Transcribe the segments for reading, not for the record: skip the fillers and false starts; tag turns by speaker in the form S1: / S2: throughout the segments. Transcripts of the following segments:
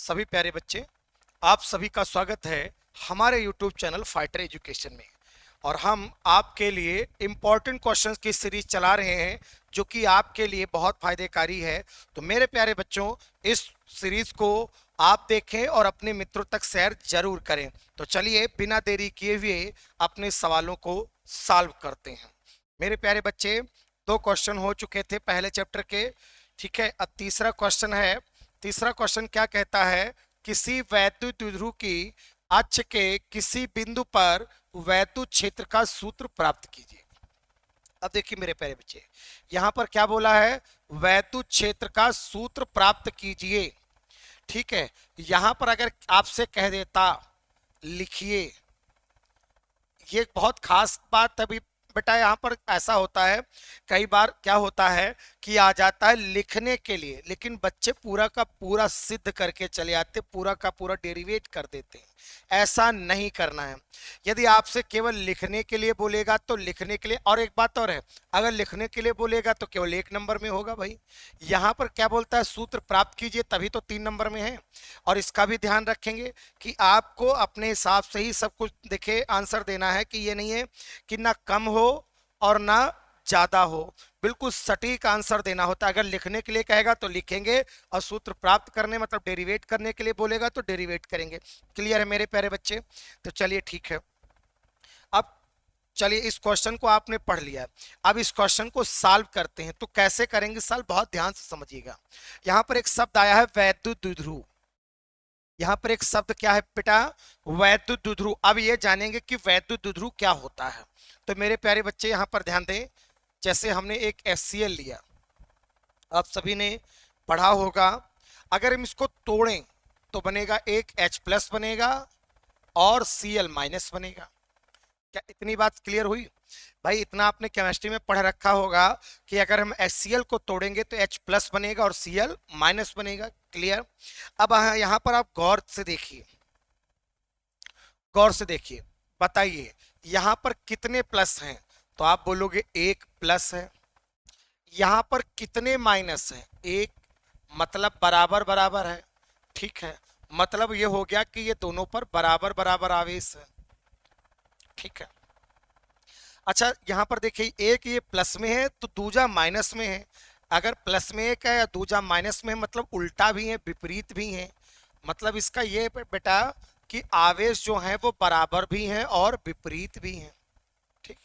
S1: सभी प्यारे बच्चे, आप सभी का स्वागत है हमारे YouTube चैनल फाइटर एजुकेशन में। और हम आपके लिए इम्पोर्टेंट क्वेश्चंस की सीरीज चला रहे हैं जो कि आपके लिए बहुत फायदेकारी है। तो मेरे प्यारे बच्चों, इस सीरीज को आप देखें और अपने मित्रों तक शेयर जरूर करें। तो चलिए बिना देरी किए हुए अपने सवालों को सॉल्व करते हैं। मेरे प्यारे बच्चे, 2 क्वेश्चन हो चुके थे पहले चैप्टर के, ठीक है। अब तीसरा क्वेश्चन है। तीसरा क्वेश्चन क्या कहता है? किसी वैद्युत द्विध्रुव की अक्ष के किसी बिंदु पर वैद्युत क्षेत्र का सूत्र प्राप्त कीजिए। अब देखिए मेरे प्यारे बच्चे, यहां पर क्या बोला है? वैद्युत क्षेत्र का सूत्र प्राप्त कीजिए, ठीक है। यहां पर अगर आपसे कह देता लिखिए, ये बहुत खास बात है बेटा। यहाँ पर ऐसा होता है, कई बार क्या होता है कि आ जाता है लिखने के लिए, लेकिन बच्चे पूरा का पूरा सिद्ध करके चले आते, पूरा का पूरा डेरिवेट कर देते हैं। ऐसा नहीं करना है। यदि आपसे केवल लिखने के लिए बोलेगा तो लिखने के लिए, और एक बात और है, अगर लिखने के लिए बोलेगा तो केवल 1 नंबर में होगा भाई। यहाँ पर क्या बोलता है? सूत्र प्राप्त कीजिए, तभी तो 3 नंबर में है। और इसका भी ध्यान रखेंगे कि आपको अपने हिसाब से ही सब कुछ देखे आंसर देना है, कि ये नहीं है कि ना कम हो और ना ज्यादा हो, बिल्कुल सटीक आंसर देना होता है। अगर लिखने के लिए कहेगा तो लिखेंगे, और सूत्र प्राप्त करने मतलब डेरिवेट करने के लिए बोलेगा तो डेरिवेट करेंगे। क्लियर है मेरे प्यारे बच्चे? तो चलिए ठीक है। अब चलिए, इस क्वेश्चन को आपने पढ़ लिया, अब इस क्वेश्चन को सॉल्व करते हैं। तो कैसे करेंगे सॉल्व, बहुत ध्यान से समझिएगा। यहां पर एक शब्द आया है वैद्युत द्विध्रुव। यहाँ पर एक शब्द क्या है बेटा? वैद्युत द्विध्रुव। अब ये जानेंगे कि वैद्युत द्विध्रुव क्या होता है। तो मेरे प्यारे बच्चे यहाँ पर ध्यान दें, जैसे हमने एक HCl लिया, आप सभी ने पढ़ा होगा, अगर हम इसको तोड़ें तो बनेगा एक H+ बनेगा और Cl- बनेगा। क्या इतनी बात क्लियर हुई भाई? इतना आपने केमिस्ट्री में पढ़ रखा होगा कि अगर हम HCl को तोड़ेंगे तो H+ बनेगा और Cl- बनेगा। क्लियर? अब यहां पर आप गौर से देखिए, गौर से देखिए, बताइए यहां पर कितने प्लस हैं? तो आप बोलोगे 1 प्लस है। यहां पर कितने माइनस हैं? 1, मतलब बराबर बराबर है, ठीक है। मतलब ये हो गया कि ये दोनों पर बराबर बराबर आवेश है, ठीक है। अच्छा, यहां पर देखिए, एक ये प्लस में है तो दूजा माइनस में है। अगर प्लस में एक है या दूजा माइनस में है, मतलब उल्टा भी है विपरीत भी है। मतलब इसका ये बेटा कि आवेश जो है वो बराबर भी हैं और विपरीत भी हैं, ठीक।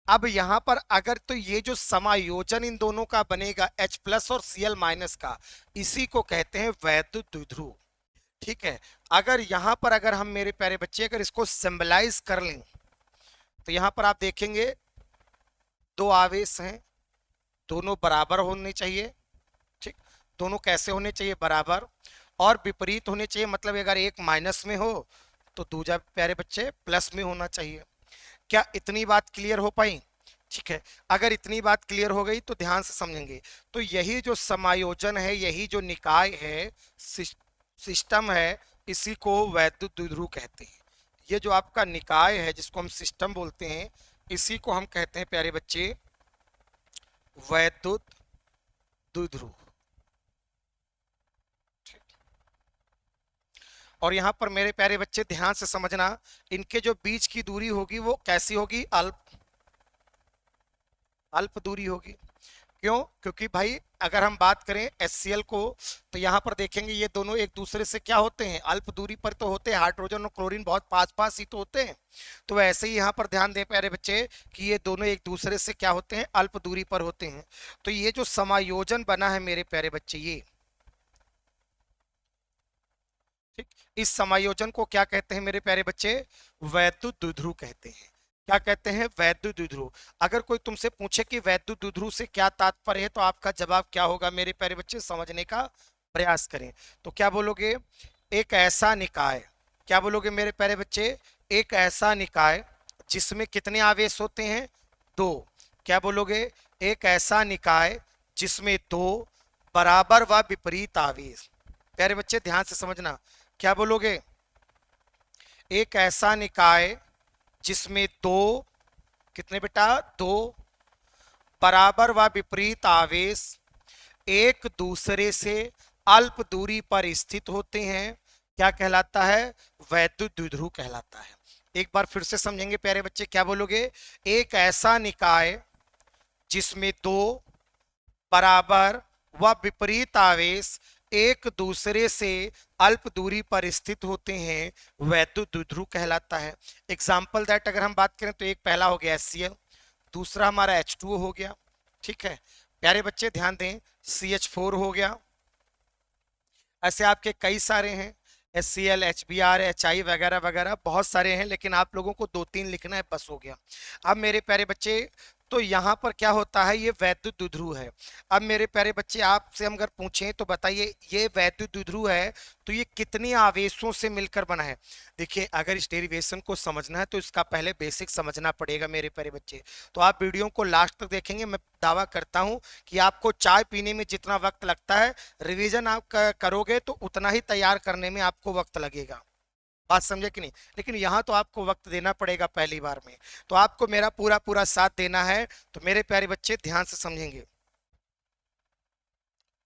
S1: अब यहां पर अगर तो ये जो समायोजन इन दोनों का बनेगा H+ और Cl- का, इसी को कहते हैं वैद्युत द्विध्रुव, ठीक है। अगर यहां पर अगर हम मेरे प्यारे बच्चे अगर इसको सिंबलाइज कर लें तो यहां पर आप देखेंगे 2 आवेश हैं, दोनों बराबर होने चाहिए, ठीक। दोनों कैसे होने चाहिए? बराबर, और विपरीत होने चाहिए। मतलब अगर एक माइनस में हो तो दूसरा प्यारे बच्चे प्लस में होना चाहिए। क्या इतनी बात क्लियर हो पाई? ठीक है। अगर इतनी बात क्लियर हो गई तो ध्यान से समझेंगे। तो यही जो समायोजन है, यही जो निकाय है, सिस्टम है, इसी को वैद्युत द्विध्रुव कहते हैं। ये जो आपका निकाय है जिसको हम सिस्टम बोलते हैं, इसी को हम कहते हैं प्यारे बच्चे वैद्युत द्विध्रुव। और यहां पर मेरे प्यारे बच्चे ध्यान से समझना, इनके जो बीच की दूरी होगी वो कैसी होगी? अल्प अल्प दूरी होगी। क्यों? क्योंकि भाई अगर हम बात करें HCl को, तो यहां पर देखेंगे ये दोनों एक दूसरे से क्या होते हैं? अल्प दूरी पर तो होते हैं। हाइड्रोजन और क्लोरीन बहुत पास पास ही तो होते हैं। तो ऐसे ही यहां पर ध्यान दें प्यारे बच्चे कि ये दोनों एक दूसरे से क्या होते हैं? अल्प दूरी पर होते हैं। तो ये जो समायोजन बना है मेरे प्यारे बच्चे, ये ठीक, इस समायोजन को क्या कहते हैं मेरे प्यारे बच्चे? वैद्युत द्विध्रुव कहते हैं। क्या कहते हैं? वैद्युत द्विध्रुव। अगर कोई तुमसे पूछे कि वैद्युत द्विध्रुव से क्या तात्पर्य है, तो आपका जवाब क्या होगा मेरे प्यारे बच्चे? समझने का प्रयास करें। तो क्या बोलोगे? एक ऐसा निकाय। क्या बोलोगे मेरे प्यारे बच्चे? एक ऐसा निकाय जिसमें कितने आवेश होते हैं? 2। क्या बोलोगे? एक ऐसा निकाय जिसमें 2 बराबर व विपरीत आवेश। प्यारे बच्चे ध्यान से समझना, क्या बोलोगे? एक ऐसा निकाय जिसमें 2, कितने बेटा? 2 बराबर व विपरीत आवेश एक दूसरे से अल्प दूरी पर स्थित होते हैं, क्या कहलाता है? वैद्युत द्विध्रुव कहलाता है। एक बार फिर से समझेंगे प्यारे बच्चे, क्या बोलोगे? एक ऐसा निकाय जिसमें दो बराबर व विपरीत आवेश एक दूसरे से अल्प दूरी पर स्थित होते हैं, वैद्युत द्विध्रुव कहलाता है। एग्जाम्पल दैट अगर हम बात करें तो एक पहला हो गया HCl, दूसरा हमारा H2O हो गया। ठीक है प्यारे बच्चे ध्यान दें, CH4 हो गया। ऐसे आपके कई सारे हैं, HCl, HBr, HI वगैरह वगैरह बहुत सारे हैं, लेकिन आप लोगों को 2-3 लिखना है बस, हो गया। अब मेरे प्यारे बच्चे तो यहाँ पर क्या होता है, ये वैद्युत द्विध्रुव है। अब मेरे प्यारे बच्चे आपसे हम अगर पूछें तो बताइए, ये वैद्युत द्विध्रुव है तो ये कितने आवेशों से मिलकर बना है? देखिए अगर इस डेरिवेशन को समझना है तो इसका पहले बेसिक समझना पड़ेगा मेरे प्यारे बच्चे। तो आप वीडियो को लास्ट तक देखेंगे, मैं दावा करता हूं कि आपको चाय पीने में जितना वक्त लगता है, रिवीजन आप करोगे तो उतना ही तैयार करने में आपको वक्त लगेगा। बात समझे कि नहीं? लेकिन यहाँ तो आपको वक्त देना पड़ेगा पहली बार में, तो आपको मेरा पूरा पूरा साथ देना है। तो मेरे प्यारे बच्चे ध्यान से समझेंगे,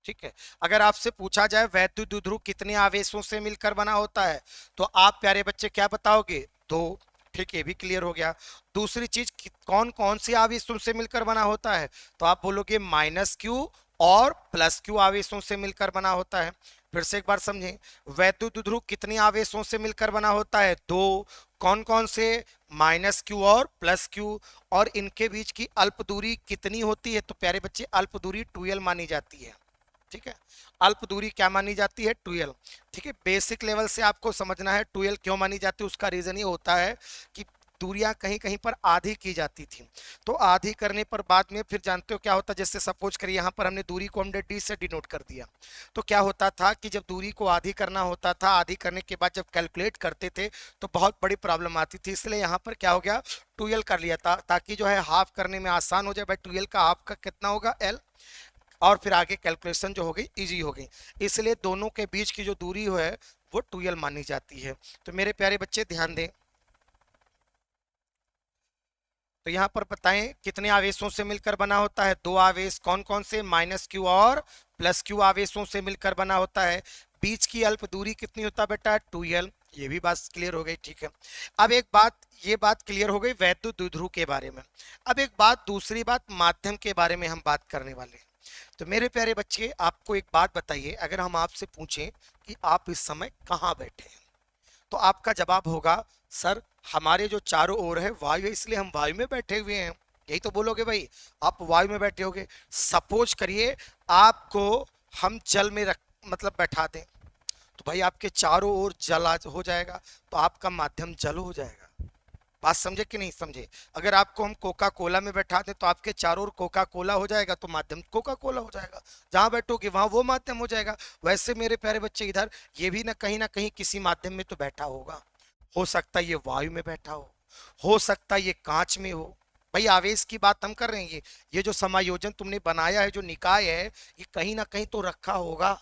S1: ठीक है। अगर आपसे पूछा जाए वैद्युत द्विध्रुव कितने आवेशों से मिलकर बना होता है, तो आप प्यारे बच्चे क्या बताओगे? दो। ठीक है, ये भी क्लियर हो गया। दूसरी चीज, कौन कौन सी आवेशों से मिलकर बना होता है? तो आप बोलोगे -Q और +Q आवेशों से मिलकर बना होता है। फिर से एक बार समझें, वैद्युत द्विध्रुव कितने आवेशों से मिलकर बना होता है? दो। कौन कौन से? -Q और +Q। और इनके बीच की अल्प दूरी कितनी होती है? तो प्यारे बच्चे अल्प दूरी 2L मानी जाती है। ठीक है, अल्प दूरी क्या मानी जाती है? 2L। ठीक है, बेसिक लेवल से आपको समझना है 2L क्यों मानी जाती है। उसका रीजन ये होता है कि दूरियां कहीं कहीं पर आधी की जाती थी, तो आधी करने पर बाद में फिर जानते हो क्या होता है, जैसे सपोज करिए यहाँ पर हमने दूरी को हमने D से डिनोट कर दिया, तो क्या होता था कि जब दूरी को आधी करना होता था, आधी करने के बाद जब कैलकुलेट करते थे तो बहुत बड़ी प्रॉब्लम आती थी, इसलिए यहाँ पर क्या हो गया, 2L कर लिया था, ताकि जो है हाफ करने में आसान हो जाए। भाई 2L का हाफ का कितना होगा? L। और फिर आगे कैलकुलेशन जो हो गई इजी हो गई, इसलिए दोनों के बीच की जो दूरी है वो 2L मानी जाती है। तो मेरे प्यारे बच्चे ध्यान दें, तो यहाँ पर बताएं कितने आवेशों से मिलकर बना होता है? दो आवेश। कौन कौन से? -Q और +Q आवेशों से मिलकर बना होता है। बीच की अल्प दूरी कितनी होता है बेटा? 2L। ये भी बात क्लियर हो गई, ठीक है। अब एक बात, ये बात क्लियर हो गई वैद्युत द्विध्रुव के बारे में। अब एक बात, दूसरी बात माध्यम के बारे में हम बात करने वाले हैं। तो मेरे प्यारे बच्चे आपको एक बात बताइए, अगर हम आपसे पूछें कि आप इस समय कहाँ बैठे हैं, तो आपका जवाब होगा सर हमारे जो चारों ओर है वायु है, इसलिए हम वायु में बैठे हुए हैं। यही तो बोलोगे भाई, आप वायु में बैठे होगे। सपोज करिए आपको हम जल में रख मतलब बैठा दें, तो भाई आपके चारों ओर जल हो जाएगा, तो आपका माध्यम जल हो जाएगा। बात समझे कि नहीं समझे? अगर आपको हम कोका कोला में बैठा दें तो आपके चारों ओर कोका कोला हो जाएगा, तो माध्यम कोका कोला हो जाएगा। जहां बैठोगे वहां वो माध्यम हो जाएगा। वैसे मेरे प्यारे बच्चे इधर ये भी ना कहीं किसी माध्यम में तो बैठा होगा। हो सकता है ये वायु में बैठा हो सकता है ये कांच में हो। भाई आवेश की बात हम कर रहे हैं, ये जो समायोजन तुमने बनाया है, जो निकाय है, ये कहीं ना कहीं तो रखा होगा।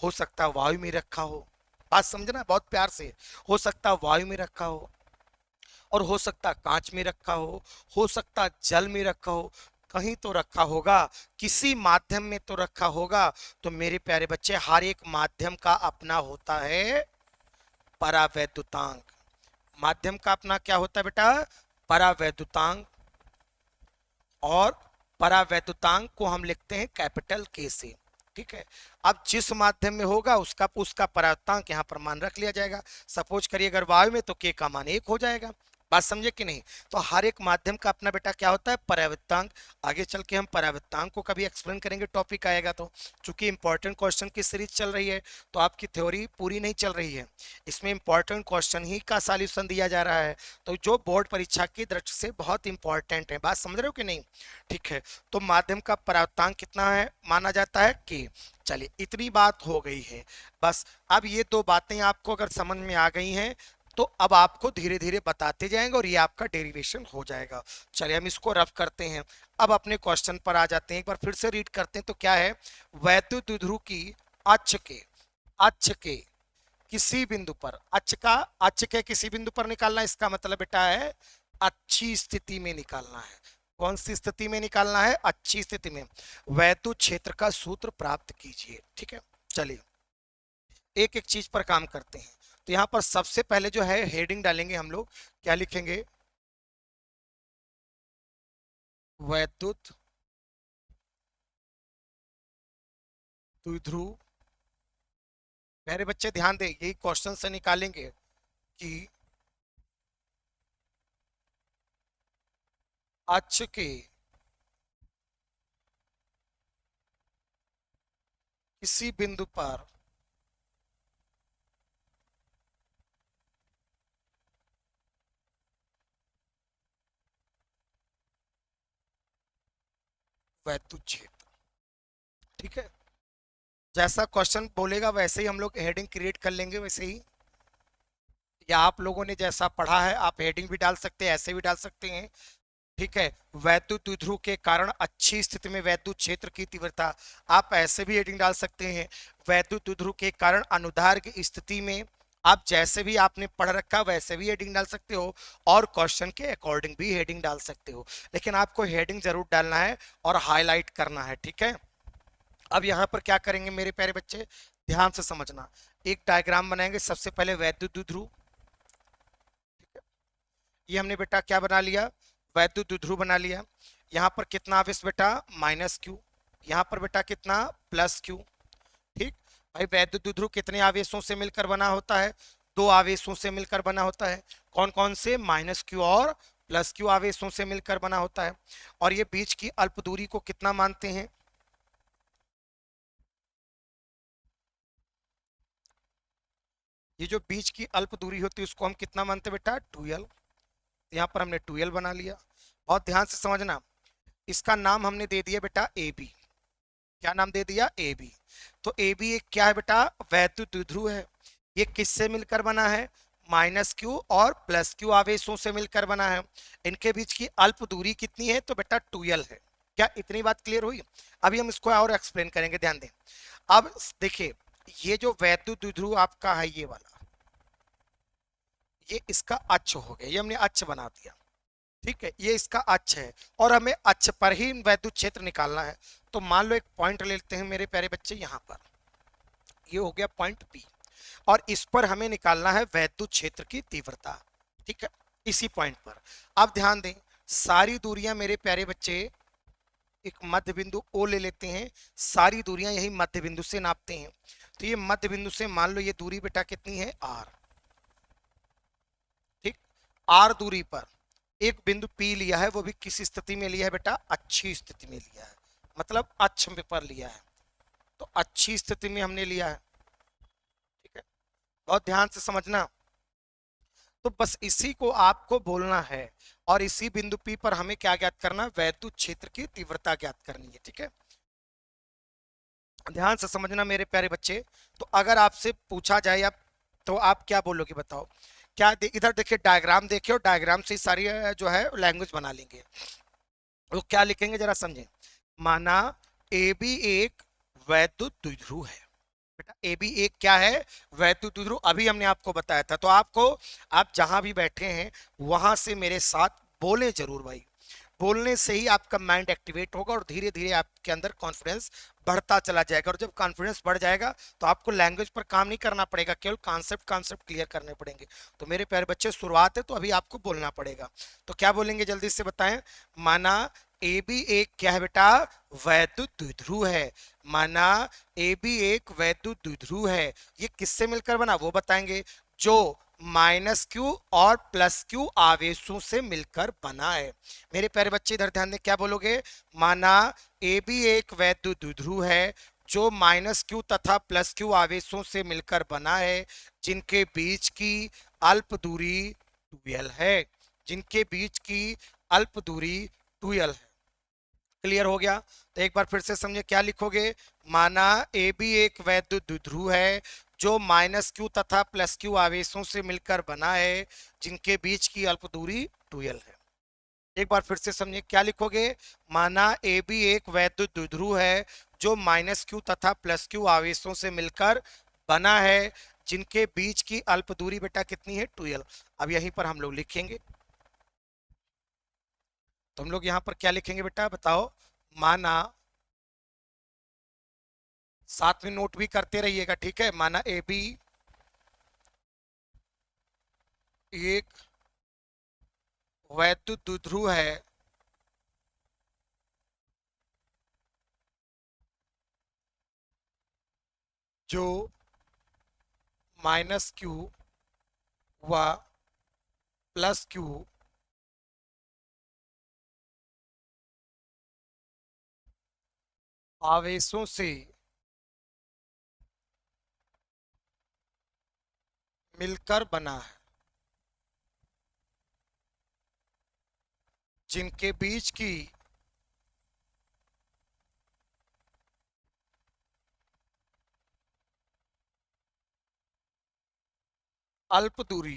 S1: हो सकता है वायु में रखा हो। बात समझना बहुत प्यार से, हो सकता है वायु में रखा हो, और हो सकता कांच में रखा हो सकता जल में रखा हो, कहीं तो रखा होगा, किसी माध्यम में तो रखा होगा। तो मेरे प्यारे बच्चे हर एक माध्यम का अपना होता है परावैद्युतांक। माध्यम का अपना क्या होता है बेटा? परावैद्युतांक। और परावैद्युतांक को हम लिखते हैं कैपिटल K से। ठीक है, अब जिस माध्यम में होगा उसका उसका परावैद्युतांक यहाँ पर मान रख लिया जाएगा। सपोज करिए अगर वायु में तो K का मान 1 हो जाएगा। बात समझे कि नहीं? तो हर एक माध्यम का अपना बेटा क्या होता है? परावैद्युतांक। आगे चल के हम परावैद्युतांक को कभी एक्सप्लेन करेंगे, टॉपिक आएगा तो। चूंकि इंपॉर्टेंट क्वेश्चन की सीरीज चल रही है तो आपकी थ्योरी पूरी नहीं चल रही है, इसमें इंपॉर्टेंट क्वेश्चन ही का सॉल्यूशन दिया जा रहा है, तो जो बोर्ड परीक्षा की दृष्टि से बहुत इंपॉर्टेंट है। बात समझ रहे हो कि नहीं? ठीक है, तो माध्यम का परावैद्युतांक कितना है माना जाता है? K। चलिए इतनी बात हो गई है बस। अब ये दो बातें आपको अगर समझ में आ गई हैं तो अब आपको धीरे धीरे बताते जाएंगे और ये आपका डेरिवेशन हो जाएगा। चलिए हम इसको रफ करते हैं, अब अपने क्वेश्चन पर आ जाते हैं। एक बार फिर से रीड करते हैं, तो क्या है? वैद्युत द्विध्रुव की अक्ष के किसी बिंदु पर, अक्ष के किसी बिंदु पर निकालना, इसका मतलब बेटा है अच्छी स्थिति में निकालना है। कौन सी स्थिति में निकालना है? अच्छी स्थिति में। वैद्युत क्षेत्र का सूत्र प्राप्त कीजिए। ठीक है, चलिए एक एक चीज पर काम करते हैं। तो यहाँ पर सबसे पहले जो है हेडिंग डालेंगे हम लोग, क्या लिखेंगे? वैद्युत द्विध्रुव। मेरे बच्चे ध्यान दें, यही क्वेश्चन से निकालेंगे कि अक्ष के किसी बिंदु पर वैद्युत क्षेत्र। ठीक है, जैसा क्वेश्चन बोलेगा वैसे ही हम लोग हेडिंग क्रिएट कर लेंगे, वैसे ही, या आप लोगों ने जैसा पढ़ा है आप हेडिंग भी डाल सकते हैं, ऐसे भी डाल सकते हैं। ठीक है, वैद्युत द्विध्रुव के कारण अच्छी स्थिति में वैद्युत क्षेत्र की तीव्रता, आप ऐसे भी हेडिंग डाल सकते हैं। वैद्युत द्विध्रुव के कारण अनुधार की स्थिति में, आप जैसे भी आपने पढ़ रखा वैसे भी हेडिंग डाल सकते हो, और क्वेश्चन के अकॉर्डिंग भी हेडिंग डाल सकते हो, लेकिन आपको हेडिंग जरूर डालना है और हाईलाइट करना है। ठीक है, अब यहाँ पर क्या करेंगे मेरे प्यारे बच्चे, ध्यान से समझना। एक डायग्राम बनाएंगे, सबसे पहले वैद्युत द्विध्रुव। ये हमने बेटा क्या बना लिया? वैद्युत द्विध्रुव बना लिया। यहाँ पर कितना आवेश बेटा? Minus Q. यहाँ पर बेटा कितना? Plus Q. ठीक भाई, वैद्युत द्विध्रुव कितने आवेशों से मिलकर बना होता है? दो आवेशों से मिलकर बना होता है। कौन कौन से? माइनस क्यू और प्लस क्यू आवेशों से मिलकर बना होता है। और ये बीच की अल्प दूरी को कितना मानते हैं? ये जो बीच की अल्प दूरी होती है उसको हम कितना मानते हैं बेटा? 2l। यहाँ पर हमने 2l बना लिया। बहुत ध्यान से समझना, इसका नाम हमने दे दिया बेटा ए बी। क्या नाम दे दिया? A B. तो ए बी एक क्या है बेटा? वैद्युत द्विध्रुव है। ये किससे मिलकर बना है? माइनस क्यू और प्लस क्यू आवेशों से मिलकर बना है। इनके बीच की अल्प दूरी कितनी है? तो बेटा 2l है। क्या इतनी बात क्लियर हुई? अभी हम इसको और एक्सप्लेन करेंगे, ध्यान दें। अब देखिए, ये जो वैद्युत द्विध्रुव आपका है ये वाला, ये इसका अक्ष हो गया, ये हमने अक्ष बना दिया। ठीक है, ये इसका अक्ष है और हमें अक्ष पर ही वैद्युत क्षेत्र निकालना है। तो मान लो एक पॉइंट ले लेते हैं मेरे प्यारे बच्चे, यहाँ पर ये हो गया पॉइंट पी, और इस पर हमें निकालना है वैद्युत क्षेत्र की तीव्रता। ठीक है, इसी पॉइंट पर। अब ध्यान दें, सारी दूरियां मेरे प्यारे बच्चे, एक मध्य बिंदु ओ ले लेते हैं, सारी दूरियां यही मध्य बिंदु से नापते हैं। तो ये मध्य बिंदु से मान लो ये दूरी बेटा कितनी है? आर। ठीक, आर दूरी पर एक बिंदु पी लिया है, वो भी किस स्थिति में लिया है बेटा? अच्छी स्थिति में लिया है, मतलब अक्ष पर लिया है। तो अच्छी स्थिति में हमने लिया है। ठीक है, बहुत ध्यान से समझना। तो बस इसी को आपको बोलना है, और इसी बिंदु पी पर हमें क्या ज्ञात करना? वैद्युत क्षेत्र की तीव्रता ज्ञात करनी है। ठीक है, ध्यान से समझना मेरे प्यारे बच्चे। तो अगर आपसे पूछा जाए अब, तो आप क्या बोलोगे बताओ? क्या इधर देखिए, डायग्राम देखिए, और डायग्राम से ही सारी जो है लैंग्वेज बना लेंगे। तो क्या लिखेंगे जरा समझें। माना ए बी एक वैद्युत द्विध्रुव है। बेटा ए बी एक क्या है? वैद्युत द्विध्रुव। अभी हमने आपको बताया था। तो आपको, आप जहां भी बैठे हैं वहां से मेरे साथ बोले जरूर भाई। बोलने से ही आपका माइंड एक्टिवेट होगा और धीरे धीरे आपके अंदर कॉन्फिडेंस बढ़ता चला जाएगा। और जब कॉन्फिडेंस बढ़ जाएगा तो आपको लैंग्वेज पर काम नहीं करना पड़ेगा, केवल कॉन्सेप्ट क्लियर करने पड़ेंगे। तो मेरे प्यारे बच्चे, शुरुआत है तो अभी आपको बोलना पड़ेगा। तो क्या बोलेंगे जल्दी से बताएं। माना ए बी एक क्या है बेटा? वैद्युत द्विध्रुव है। माना ए बी एक वैद्युत द्विध्रुव है। ये किससे मिलकर बना वो बताएंगे? जो माइनस क्यू और प्लस क्यू आवेशों से मिलकर बना है। मेरे प्यारे बच्चे इधर ध्यान दें, क्या बोलोगे? माना ए बी एक वैद्युत द्विध्रुव है जो माइनस क्यू तथा प्लस क्यू आवेशों से मिलकर बना है, जिनके बीच की अल्प दूरी 2l है। जिनके बीच की अल्प दूरी 2l है। क्लियर हो गया? तो एक बार फिर से समझे, क्या लिखोगे? माना ए बी एक वैद्युत द्विध्रुव है जो माइनस क्यू तथा प्लस क्यू आवेशों से मिलकर बना है, जिनके बीच की अल्प दूरी 2l है। एक बार फिर से समझिए, क्या लिखोगे? माना ए बी एक वैद्युत द्विध्रुव है जो माइनस क्यू तथा प्लस क्यू आवेशों से मिलकर बना है, जिनके बीच की अल्प दूरी बेटा कितनी है? 2l। अब यहीं पर हम लोग लिखेंगे। तो हम लोग यहां पर क्या लिखेंगे बेटा बताओ? माना साथ में नोट भी करते रहिएगा, ठीक है। माना ए बी एक वैद्युत द्विध्रुव है जो माइनस क्यू व प्लस क्यू आवेशों से मिलकर बना है, जिनके बीच की अल्प दूरी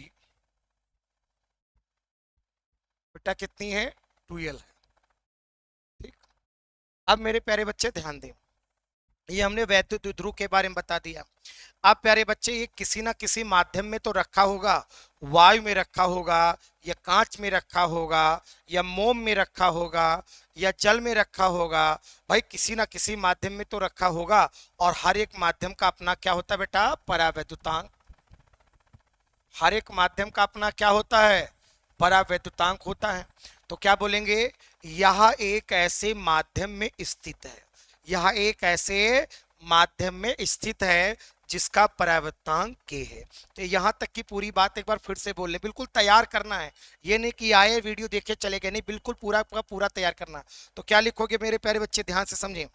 S1: बेटा कितनी है, 2l है। ठीक। अब मेरे प्यारे बच्चे ध्यान दें, ये हमने वैद्युत द्विध्रुव के बारे में बता दिया। अब प्यारे बच्चे ये किसी ना किसी माध्यम में तो रखा होगा, वायु में रखा होगा, या कांच में रखा होगा, या मोम में रखा होगा, या जल में रखा होगा। भाई किसी ना किसी माध्यम में तो रखा होगा, और हर एक माध्यम का अपना क्या होता है बेटा, परावैद्युतांक। हर एक माध्यम का अपना क्या होता है, परावैद्युतांक होता है। तो क्या बोलेंगे, यह एक ऐसे माध्यम में स्थित है, यह एक ऐसे माध्यम में स्थित है जिसका परावर्तांक के है। तो यहां तक की पूरी बात एक बार फिर से बोल ले, बिल्कुल तैयार करना है। ये नहीं कि आए वीडियो देखे चले गए, नहीं, बिल्कुल पूरा का पूरा तैयार करना। तो क्या लिखोगे मेरे प्यारे बच्चे, ध्यान से समझें,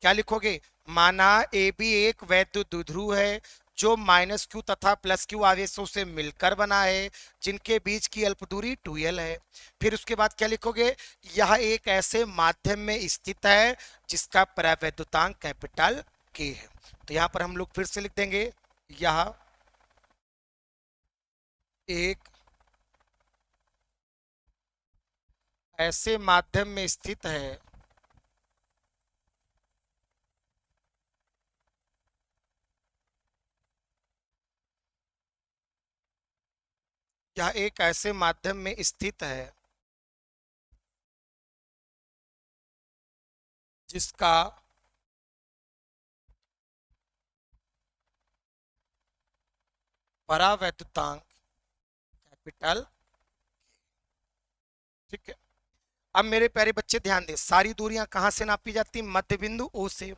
S1: क्या लिखोगे। माना ए बी एक वैद्युत द्विध्रुव है जो माइनस क्यू तथा प्लस क्यू आवेशों से मिलकर बना है, जिनके बीच की अल्प दूरी 2l है। फिर उसके बाद क्या लिखोगे, यह एक ऐसे माध्यम में स्थित है जिसका परावैद्युतांक कैपिटल के है। तो यहां पर हम लोग फिर से लिख देंगे, यह एक ऐसे माध्यम में स्थित है यह एक ऐसे माध्यम में स्थित है जिसका परावैद्युतांक कैपिटल। ठीक है। अब मेरे प्यारे बच्चे ध्यान दें, सारी दूरियां कहां से नापी जाती, मध्य बिंदु ओ से।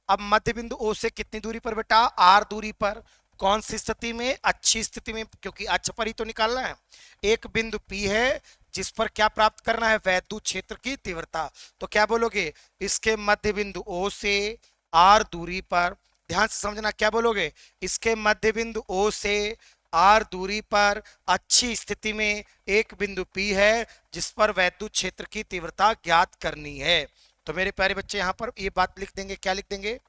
S1: अब मध्य बिंदु ओ से कितनी दूरी पर बेटा, आर दूरी पर। कौन सी स्थिति में, अच्छी स्थिति में, क्योंकि अक्ष पर ही तो निकालना है। एक बिंदु पी है जिस पर क्या प्राप्त करना है, वैद्युत क्षेत्र की तीव्रता। तो क्या बोलोगे, इसके मध्य बिंदु ओ से आर दूरी पर, ध्यान से समझना, क्या बोलोगे, इसके मध्य बिंदु ओ से आर दूरी पर अच्छी स्थिति में एक बिंदु पी है जिस पर वैद्युत क्षेत्र की तीव्रता ज्ञात करनी है। तो मेरे प्यारे बच्चे यहां पर ये बात लिख देंगे, क्या लिख देंगे,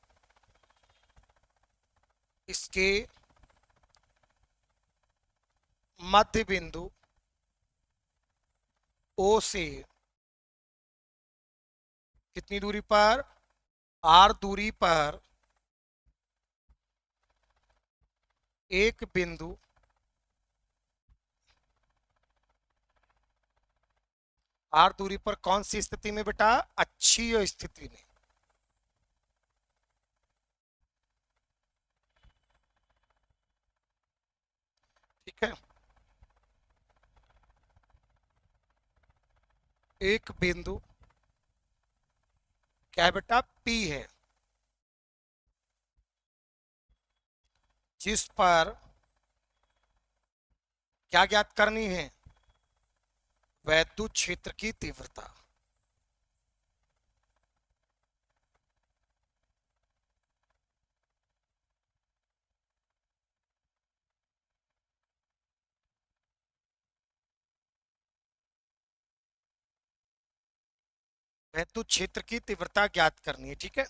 S1: इसके मध्य बिंदु ओ से कितनी दूरी पर, आर दूरी पर एक बिंदु आर दूरी पर कौन सी स्थिति में बेटा, अच्छी स्थिति में। ठीक है। एक बिंदु क्या है बेटा, पी है, जिस पर क्या ज्ञात करनी है, वैद्युत क्षेत्र की तीव्रता। वैद्युत क्षेत्र की तीव्रता ज्ञात करनी है, ठीक है।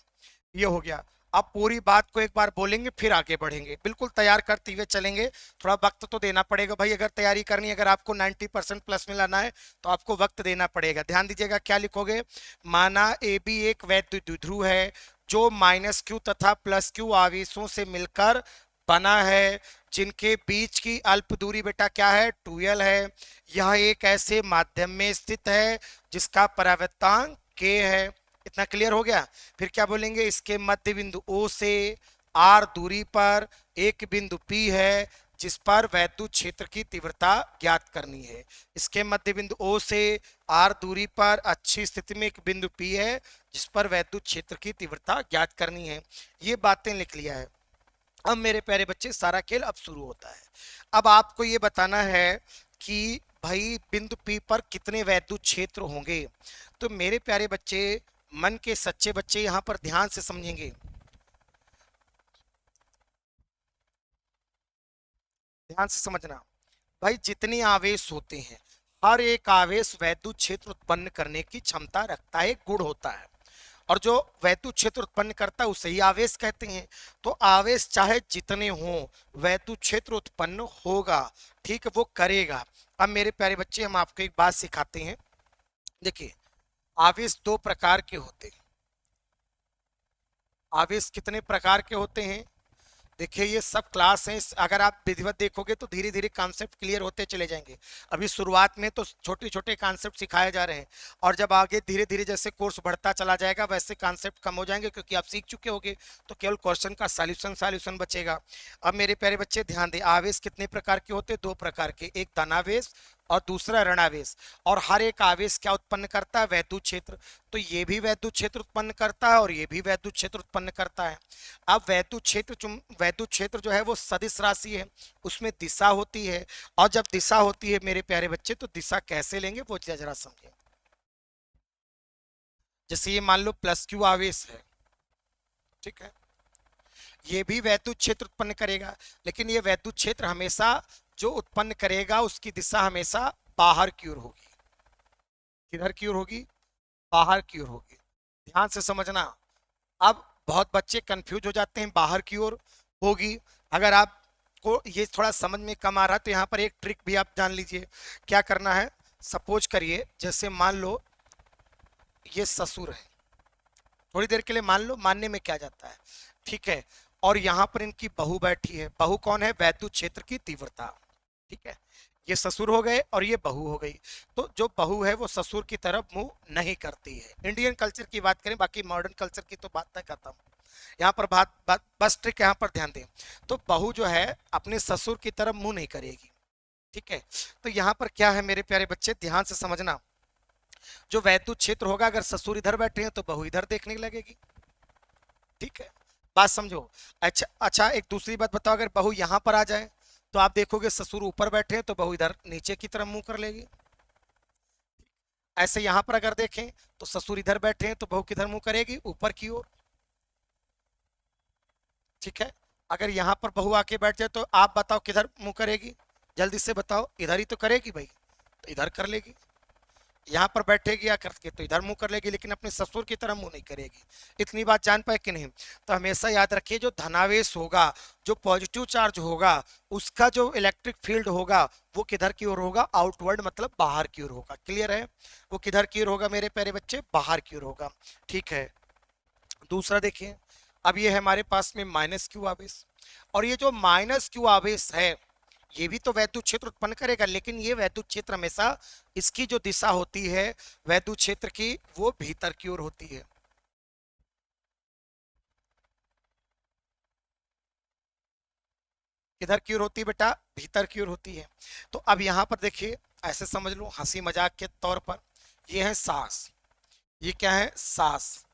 S1: ये हो गया। अब पूरी बात को एक बार बोलेंगे फिर आगे बढ़ेंगे, बिल्कुल तैयार करते हुए चलेंगे। थोड़ा वक्त तो देना पड़ेगा भाई, अगर तैयारी करनी है, अगर आपको 90% प्लस में लाना है तो आपको वक्त देना पड़ेगा। ध्यान दीजिएगा, क्या लिखोगे, माना ए बी एक वैद्युत द्विध्रुव है जो माइनस क्यू तथा प्लस क्यू आवेशों से मिलकर बना है, जिनके बीच की अल्प दूरी बेटा क्या है, 2l है। यह एक ऐसे माध्यम में स्थित है जिसका परावर्तांक k है। इतना क्लियर हो गया। फिर क्या बोलेंगे, इसके मध्य बिंदु ओ से आर दूरी पर एक बिंदु पी है जिस पर वैद्युत क्षेत्र की तीव्रता ज्ञात करनी है। इसके मध्य बिंदु ओ से आर दूरी पर अच्छी स्थिति में एक बिंदु पी है जिस पर वैद्युत क्षेत्र की तीव्रता ज्ञात करनी है। ये बातें लिख लिया है। अब मेरे प्यारे बच्चे सारा खेल अब शुरू होता है। अब आपको ये बताना है कि भाई बिंदु पी पर कितने वैद्युत क्षेत्र होंगे। तो मेरे प्यारे बच्चे, मन के सच्चे बच्चे यहां पर ध्यान से समझेंगे, ध्यान से समझना। भाई जितने आवेश होते हैं, हर एक आवेश वैद्युत क्षेत्र उत्पन्न करने की क्षमता रखता है, गुण होता है। और जो वैद्युत क्षेत्र उत्पन्न करता है उसे ही आवेश कहते हैं। तो आवेश चाहे जितने हों, वैद्युत क्षेत्र उत्पन्न होगा, ठीक है, वो करेगा। अब मेरे प्यारे बच्चे, हम आपको एक बात सिखाते हैं। देखिए, आवेश दो प्रकार के होते हैं। आवेश कितने प्रकार के होते हैं? देखिए, ये सब क्लास है, अगर आप विधिवत देखोगे तो धीरे धीरे कॉन्सेप्ट क्लियर होते चले जाएंगे। अभी शुरुआत में तो छोटे छोटे कॉन्सेप्ट सिखाए जा रहे हैं, और जब आगे धीरे धीरे जैसे कोर्स बढ़ता चला जाएगा वैसे कॉन्सेप्ट कम हो जाएंगे, क्योंकि आप सीख चुके होंगे। तो केवल क्वेश्चन का सॉल्यूशन बचेगा। अब मेरे प्यारे बच्चे ध्यान दें, आवेश कितने प्रकार के होते हैं? दो प्रकार के, एक धनावेश और दूसरा ऋणावेश। और हर एक आवेश क्या उत्पन्न करता है? वैद्युत क्षेत्र। तो ये भी वैद्युत क्षेत्र उत्पन्न करता है और ये भी वैद्युत क्षेत्र उत्पन्न करता है। अब वैद्युत क्षेत्र जो है वो सदिश राशि है, उसमें दिशा होती है। और जब दिशा होती है मेरे प्यारे बच्चे, तो दिशा कैसे लेंगे वो जरा समझें। जैसे ये मान लो प्लस क्यू आवेश है, ठीक है, ये भी वैद्युत क्षेत्र उत्पन्न करेगा, लेकिन ये वैद्युत क्षेत्र हमेशा जो उत्पन्न करेगा उसकी दिशा हमेशा बाहर की ओर होगी। किधर की ओर होगी? बाहर की ओर होगी। ध्यान से समझना। अब बहुत बच्चे कंफ्यूज हो जाते हैं, बाहर की ओर होगी। अगर आपको ये थोड़ा समझ में कम आ रहा है तो यहाँ पर एक ट्रिक भी आप जान लीजिए। क्या करना है, सपोज करिए जैसे मान लो ये ससुर है, थोड़ी देर के लिए मान लो, मानने में क्या जाता है, ठीक है। और यहाँ पर इनकी बहू बैठी है। बहू कौन है? वैद्युत क्षेत्र की तीव्रता, ठीक है। ये ससुर हो गए और ये बहू हो गई। तो जो बहू है वो ससुर की तरफ मुंह नहीं करती है। इंडियन कल्चर की बात करें, बाकी मॉडर्न कल्चर की तो बात तक खत्म। यहाँ पर बात बस ट्रिक यहाँ पर ध्यान दें। तो बहू जो है अपने ससुर की तरफ मुंह नहीं करेगी, ठीक है। तो यहाँ पर क्या है मेरे प्यारे बच्चे, ध्यान से समझना। जो वैद्युत क्षेत्र होगा, अगर ससुर इधर बैठे हैं तो बहू इधर देखने लगेगी, ठीक है। बात समझो। अच्छा अच्छा, एक दूसरी बात बताओ, अगर बहू यहाँ पर आ जाए तो आप देखोगे ससुर ऊपर बैठे हैं तो बहू इधर नीचे की तरफ मुंह कर लेगी। ऐसे यहाँ पर अगर देखें तो ससुर इधर बैठे हैं तो बहू किधर मुंह करेगी? ऊपर की ओर, ठीक है। अगर यहाँ पर बहू आके बैठ जाए तो आप बताओ किधर मुंह करेगी? जल्दी से बताओ। इधर ही तो करेगी भाई, तो इधर कर लेगी। यहाँ पर बैठेगी या करके तो इधर मुंह कर लेगी, लेकिन अपने ससुर की तरफ मुंह नहीं करेगी। इतनी बात जान पाए कि नहीं? तो हमेशा याद रखिए, जो धनावेश होगा, जो पॉजिटिव चार्ज होगा, उसका जो इलेक्ट्रिक फील्ड होगा वो किधर की ओर होगा? आउटवर्ड, मतलब बाहर की ओर होगा। क्लियर है? वो किधर की ओर होगा मेरे प्यारे बच्चे? बाहर की ओर होगा, ठीक है। दूसरा देखिए, अब ये है हमारे पास में माइनस क्यू आवेश। और ये जो माइनस क्यू आवेश है ये भी तो वैद्युत क्षेत्र उत्पन्न करेगा, लेकिन ये वैद्युत क्षेत्र हमेशा, इसकी जो दिशा होती है वैद्युत क्षेत्र की, वो भीतर की ओर होती है। किधर की ओर होती है बेटा? भीतर की ओर होती है। तो अब यहां पर देखिए, ऐसे समझ लो हंसी मजाक के तौर पर, ये है सास, ये क्या है? सास,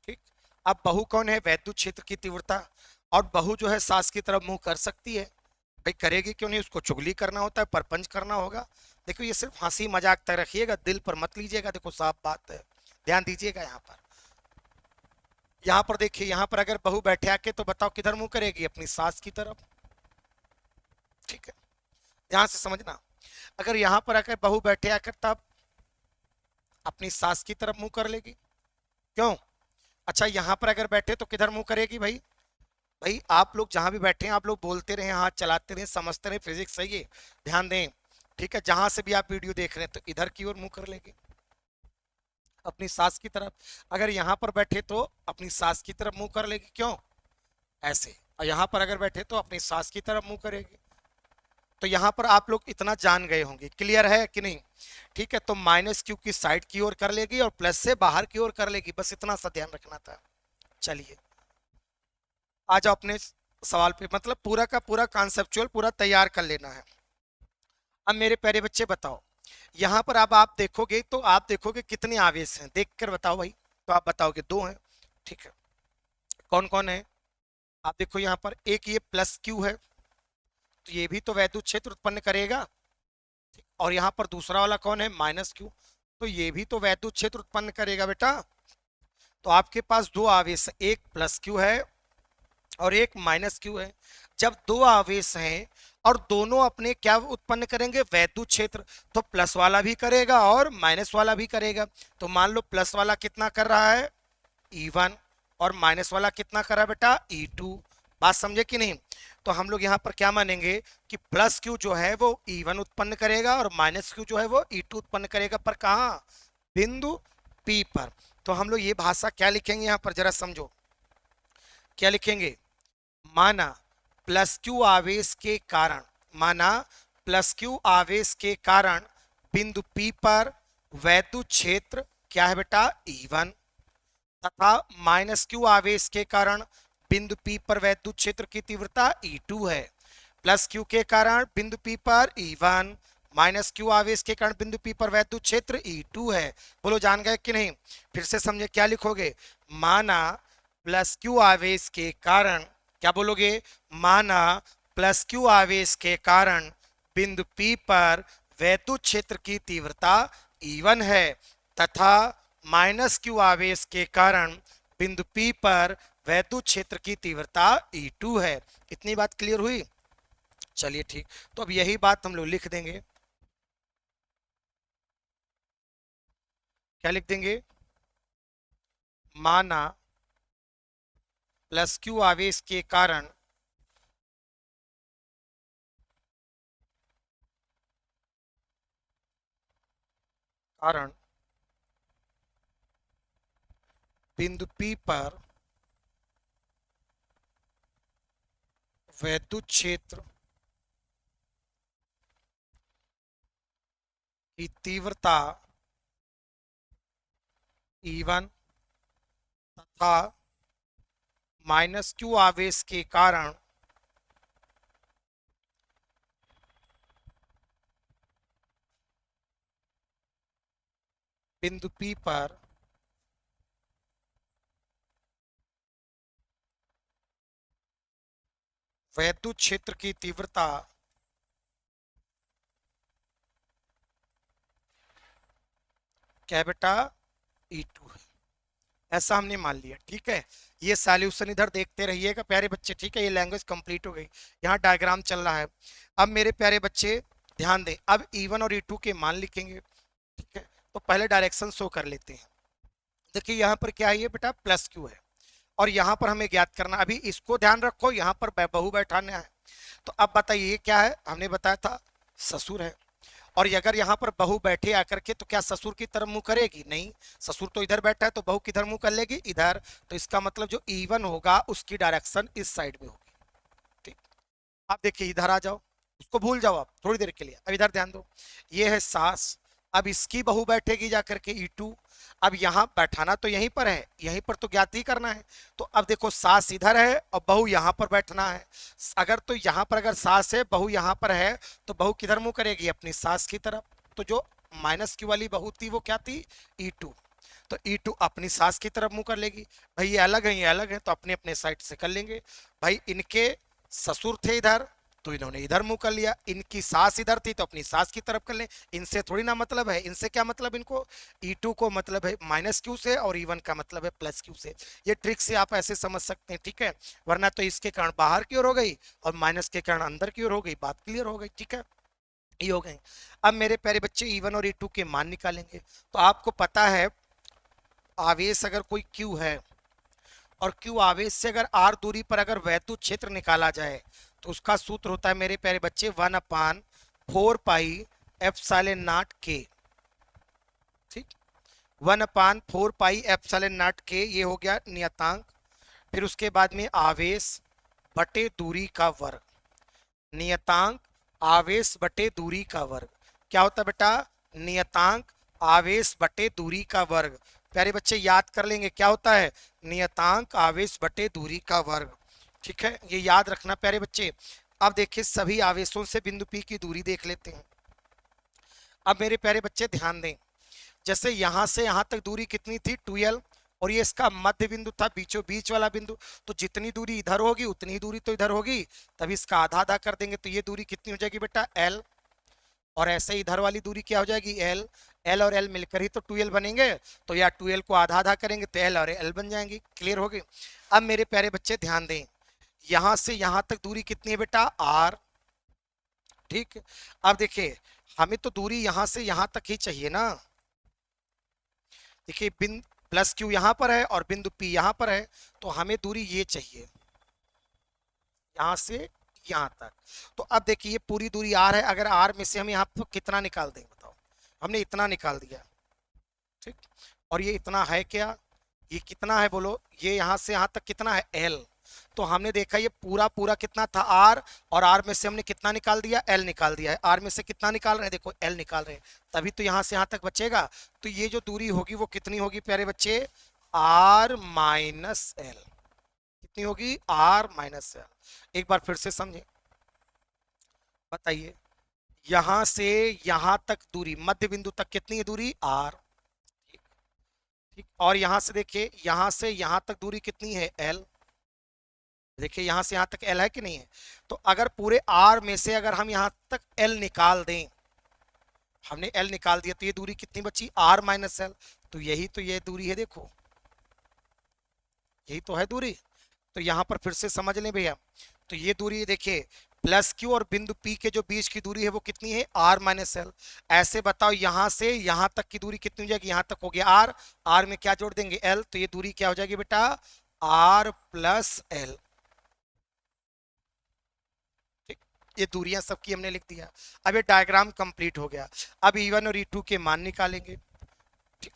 S1: ठीक। अब बहू कौन है? वैद्युत क्षेत्र की तीव्रता। और बहू जो है सास की तरफ मुंह कर सकती है? भाई करेगी क्यों नहीं, उसको चुगली करना होता है, परपंच करना होगा। देखो ये सिर्फ हंसी मजाक तक रखिएगा, दिल पर मत लीजिएगा। देखो साफ बात है, ध्यान दीजिएगा। यहाँ पर देखिए, यहाँ पर अगर बहू बैठे आके तो बताओ किधर मुंह करेगी? अपनी सास की तरफ, ठीक है। ध्यान से समझना। अगर यहाँ पर आकर बहू बैठे आकर तब अपनी सास की तरफ मुंह कर लेगी, क्यों? अच्छा, यहाँ पर अगर बैठे तो किधर मुंह करेगी भाई? भाई आप लोग जहां भी बैठे हैं आप लोग बोलते रहे, हाथ चलाते रहे, समझते रहे, फिजिक्स सही है, ध्यान दें, ठीक है। जहां से भी आप वीडियो देख रहे हैं तो इधर की ओर मुंह कर लेंगे, अपनी सास की तरफ। अगर यहाँ पर बैठे तो अपनी सास की तरफ मुंह कर लेगी, क्यों? ऐसे। और यहाँ पर अगर बैठे तो अपनी सास की तरफ मुंह करेगी। तो यहाँ पर आप लोग इतना जान गए होंगे, क्लियर है कि नहीं? ठीक है, तो माइनस क्यू की साइड की ओर कर लेगी और प्लस से बाहर की ओर कर लेगी, बस इतना सा ध्यान रखना था। चलिए आ जाओ अपने सवाल पे, मतलब पूरा का पूरा कॉन्सेप्चुअल पूरा तैयार कर लेना है। अब मेरे प्यारे बच्चे बताओ, यहाँ पर अब आप देखोगे तो आप देखोगे कितने आवेश हैं, देख कर बताओ भाई। तो आप बताओगे दो हैं, ठीक है। कौन कौन है? आप देखो यहाँ पर एक ये प्लस क्यू है, तो ये भी तो वैद्युत क्षेत्र उत्पन्न करेगा। और यहाँ पर दूसरा वाला कौन है? माइनस क्यू, तो ये भी तो वैद्युत क्षेत्र उत्पन्न करेगा बेटा। तो आपके पास दो आवेश, एक प्लस क्यू है और एक माइनस क्यू है। जब दो आवेश हैं और दोनों अपने क्या उत्पन्न करेंगे? वैद्युत क्षेत्र। तो प्लस वाला भी करेगा और माइनस वाला भी करेगा। तो मान लो प्लस वाला कितना कर रहा है? E1, और माइनस वाला कितना कर रहा है बेटा? E2। बात समझे कि नहीं? तो हम लोग यहाँ पर क्या मानेंगे कि प्लस क्यू जो है वो E1 उत्पन्न करेगा और माइनस क्यू जो है वो E2 उत्पन्न करेगा, पर कहाँ? बिंदु P पर। तो हम लोग ये भाषा क्या लिखेंगे यहाँ पर, जरा समझो क्या लिखेंगे। माना प्लस क्यू आवेश के कारण, माना प्लस क्यू आवेश के कारण बिंदु P पर वैद्युत क्षेत्र क्या है बेटा? E1, तथा माइनस क्यू आवेश के कारण बिंदु P पर वैद्युत क्षेत्र की तीव्रता E2 है। प्लस क्यू के कारण बिंदु P पर E1, माइनस क्यू आवेश के कारण बिंदु P पर वैद्युत क्षेत्र E2 है। बोलो जान गए कि नहीं? फिर से समझे, क्या लिखोगे? माना प्लस क्यू आवेश के कारण, क्या बोलोगे? माना प्लस क्यू आवेश के कारण बिंदु P पर वैद्युत क्षेत्र की तीव्रता E1 है, तथा माइनस क्यू आवेश के कारण बिंदु P पर वैद्युत क्षेत्र की तीव्रता E2 है। इतनी बात क्लियर हुई? चलिए ठीक, तो अब यही बात हम लोग लिख देंगे। क्या लिख देंगे? माना प्लस क्यू आवेश के कारण बिंदु P पर वैद्युत क्षेत्र की तीव्रता E1 तथा माइनस क्यू आवेश के कारण बिंदु P पर वैद्युत क्षेत्र की तीव्रता क्या है बेटा? E2 है। ऐसा हमने मान लिया, ठीक है। ये सॉल्यूशन इधर देखते रहिएगा प्यारे बच्चे, ठीक है। ये लैंग्वेज कंप्लीट हो गई, यहाँ डायग्राम चल रहा है। अब मेरे प्यारे बच्चे ध्यान दें, अब E1 और E2 के मान लिखेंगे, ठीक है। तो पहले डायरेक्शन शो कर लेते हैं। देखिए यहाँ पर क्या है, ये बेटा प्लस क्यू है और यहाँ पर हमें ज्ञात करना, अभी इसको ध्यान रखो, यहाँ पर बहु बैठाना है। तो अब बताइए ये क्या है? हमने बताया था ससुर है, और अगर यहाँ पर बहू बैठे आकर के तो क्या ससुर की तरफ मुंह करेगी? नहीं, ससुर तो इधर बैठा है, तो बहू किधर मुंह कर लेगी? इधर। तो इसका मतलब जो E1 होगा उसकी डायरेक्शन इस साइड में होगी, ठीक। अब देखिए इधर आ जाओ, उसको भूल जाओ आप थोड़ी देर के लिए, अब इधर ध्यान दो। ये है सास, अब इसकी बहू बैठेगी जाकर के E2। अब यहाँ बैठाना तो यहीं पर है, यहीं पर तो ज्ञात ही करना है। तो अब देखो सास इधर है और बहू यहाँ पर बैठना है। अगर तो यहाँ पर अगर सास है, बहू यहाँ पर है, तो बहू किधर मुंह करेगी? अपनी सास की तरफ। तो जो माइनस क्यू वाली बहू थी वो क्या थी? E2। तो E2 अपनी सास की तरफ मुंह कर लेगी। भाई ये अलग है, ये अलग है, तो अपने अपने साइड से कर लेंगे। भाई इनके ससुर थे इधर, तो इन्होंने इधर मुंह कर लिया। इनकी सास इधर थी तो अपनी सास की तरफ कर ले। इनसे थोड़ी ना मतलब है, इनसे क्या मतलब? इनको E2 को मतलब है माइनस क्यू से और E1 का मतलब है प्लस क्यू से। ये ट्रिक से आप ऐसे समझ सकते हैं, ठीक है। वरना तो इसके कारण बाहर की ओर हो गई और माइनस के कारण अंदर की ओर हो गई, बात क्लियर हो गई, ठीक है। ये हो गए। अब मेरे प्यारे बच्चे E1 और E2 के मान निकालेंगे। तो आपको पता है आवेश अगर कोई Q है और Q आवेश से अगर R दूरी पर अगर वैद्युत क्षेत्र निकाला जाए तो उसका सूत्र होता है मेरे प्यारे बच्चे 1/4πε0 K, ठीक। 1/4πε0 K, ये हो गया नियतांक। फिर उसके बाद में आवेश बटे दूरी का वर्ग, नियतांक आवेश बटे दूरी का वर्ग। क्या होता है बेटा? नियतांक आवेश बटे दूरी का वर्ग। प्यारे बच्चे याद कर लेंगे क्या होता है? नियतांक आवेश बटे दूरी का वर्ग। ठीक है, ये याद रखना प्यारे बच्चे। अब देखिए सभी आवेशों से बिंदु P की दूरी देख लेते हैं। अब मेरे प्यारे बच्चे ध्यान दें, जैसे यहां से यहां तक दूरी कितनी थी 2l, और ये इसका मध्य बिंदु था, बीचों बीच वाला बिंदु। तो जितनी दूरी इधर होगी उतनी ही दूरी तो इधर होगी, तभी इसका आधा आधा कर देंगे तो ये दूरी कितनी हो जाएगी बेटा? l। और ऐसे ही इधर वाली दूरी क्या हो जाएगी? l। l और l मिलकर ही तो 2l बनेंगे, तो या 2l को आधा आधा करेंगे तो l और l बन जाएंगी। क्लियर हो गई? अब मेरे प्यारे बच्चे ध्यान दें, यहां से यहां तक दूरी कितनी है बेटा? r। ठीक, अब देखिए हमें तो दूरी यहां से यहां तक ही चाहिए ना। देखिए बिंदु प्लस क्यू यहां पर है और बिंदु P यहां पर है, तो हमें दूरी ये चाहिए यहां से यहां तक। तो अब देखिए ये पूरी दूरी r है, अगर r में से हम यहाँ पर कितना निकाल दें बताओ? हमने इतना निकाल दिया। ठीक, और ये इतना है क्या? ये कितना है बोलो? ये यहां से यहां तक कितना है? l। तो हमने देखा ये पूरा पूरा कितना था? r, और r में से हमने कितना निकाल दिया? l निकाल दिया है। r में से कितना निकाल रहे हैं? देखो l निकाल रहे हैं, तभी तो यहां से यहां तक बचेगा। तो ये जो दूरी होगी वो कितनी होगी प्यारे बच्चे? r minus L. कितनी होगी? r minus L. एक बार फिर से समझे, बताइए यहां से यहां तक दूरी मध्य बिंदु तक कितनी है दूरी? r। ठीक, ठीक, और यहां से देखिए यहां से यहां तक दूरी कितनी है? l। देखिए यहां से यहां तक l है कि नहीं है? तो अगर पूरे r में से अगर हम यहां तक l निकाल दें, हमने l निकाल दिया, तो ये दूरी कितनी बची? r minus L. तो यही तो ये दूरी है, देखो यही तो है दूरी। तो यहां पर फिर से समझ लें भैया, तो ये दूरी देखिए प्लस क्यू और बिंदु P के जो बीच की दूरी है वो कितनी है? r minus L. ऐसे बताओ यहां से यहां तक की दूरी कितनी हो जाएगी? यहां तक हो गया r, r में क्या जोड़ देंगे? l। तो ये दूरी क्या हो जाएगी बेटा? r plus L. ये दूरियां सबकी हमने लिख दिया। अब ये डायग्राम कंप्लीट हो गया। अब E1 और E2 के मान निकालेंगे। ठीक,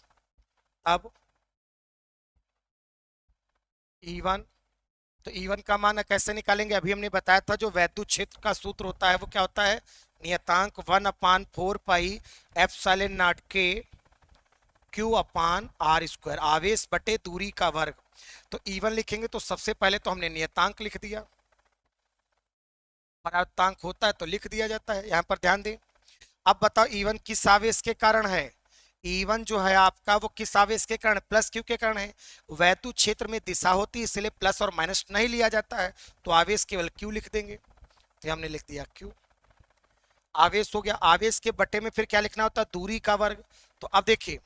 S1: अब E1, तो E1 का मान कैसे निकालेंगे? अभी हमने बताया था जो वैद्युत क्षेत्र का सूत्र होता है वो क्या होता है? नियतांक 1/4 पाई एप्सिलॉन नॉट के क्यू अपान आर स्क्वायर, आवेश बटे दूरी का वर्ग। तो E1 लिखेंगे तो सबसे पहले तो हमने नियतांक लिख दिया, परावर्तांक होता है तो लिख दिया जाता है। यहां पर ध्यान दें। अब बताओ E1 किस आवेश के कारण है? E1 जो है आपका वो किस आवेश के कारण? प्लस क्यू के कारण है। वैद्युत क्षेत्र में दिशा होती है इसलिए प्लस और माइनस नहीं लिया जाता है, तो आवेश केवल क्यू लिख देंगे। तो हमने लिख दिया क्यू, आवेश हो गया। आवेश के बटे में फिर क्या लिखना होता है? दूरी का वर्ग। तो अब देखिए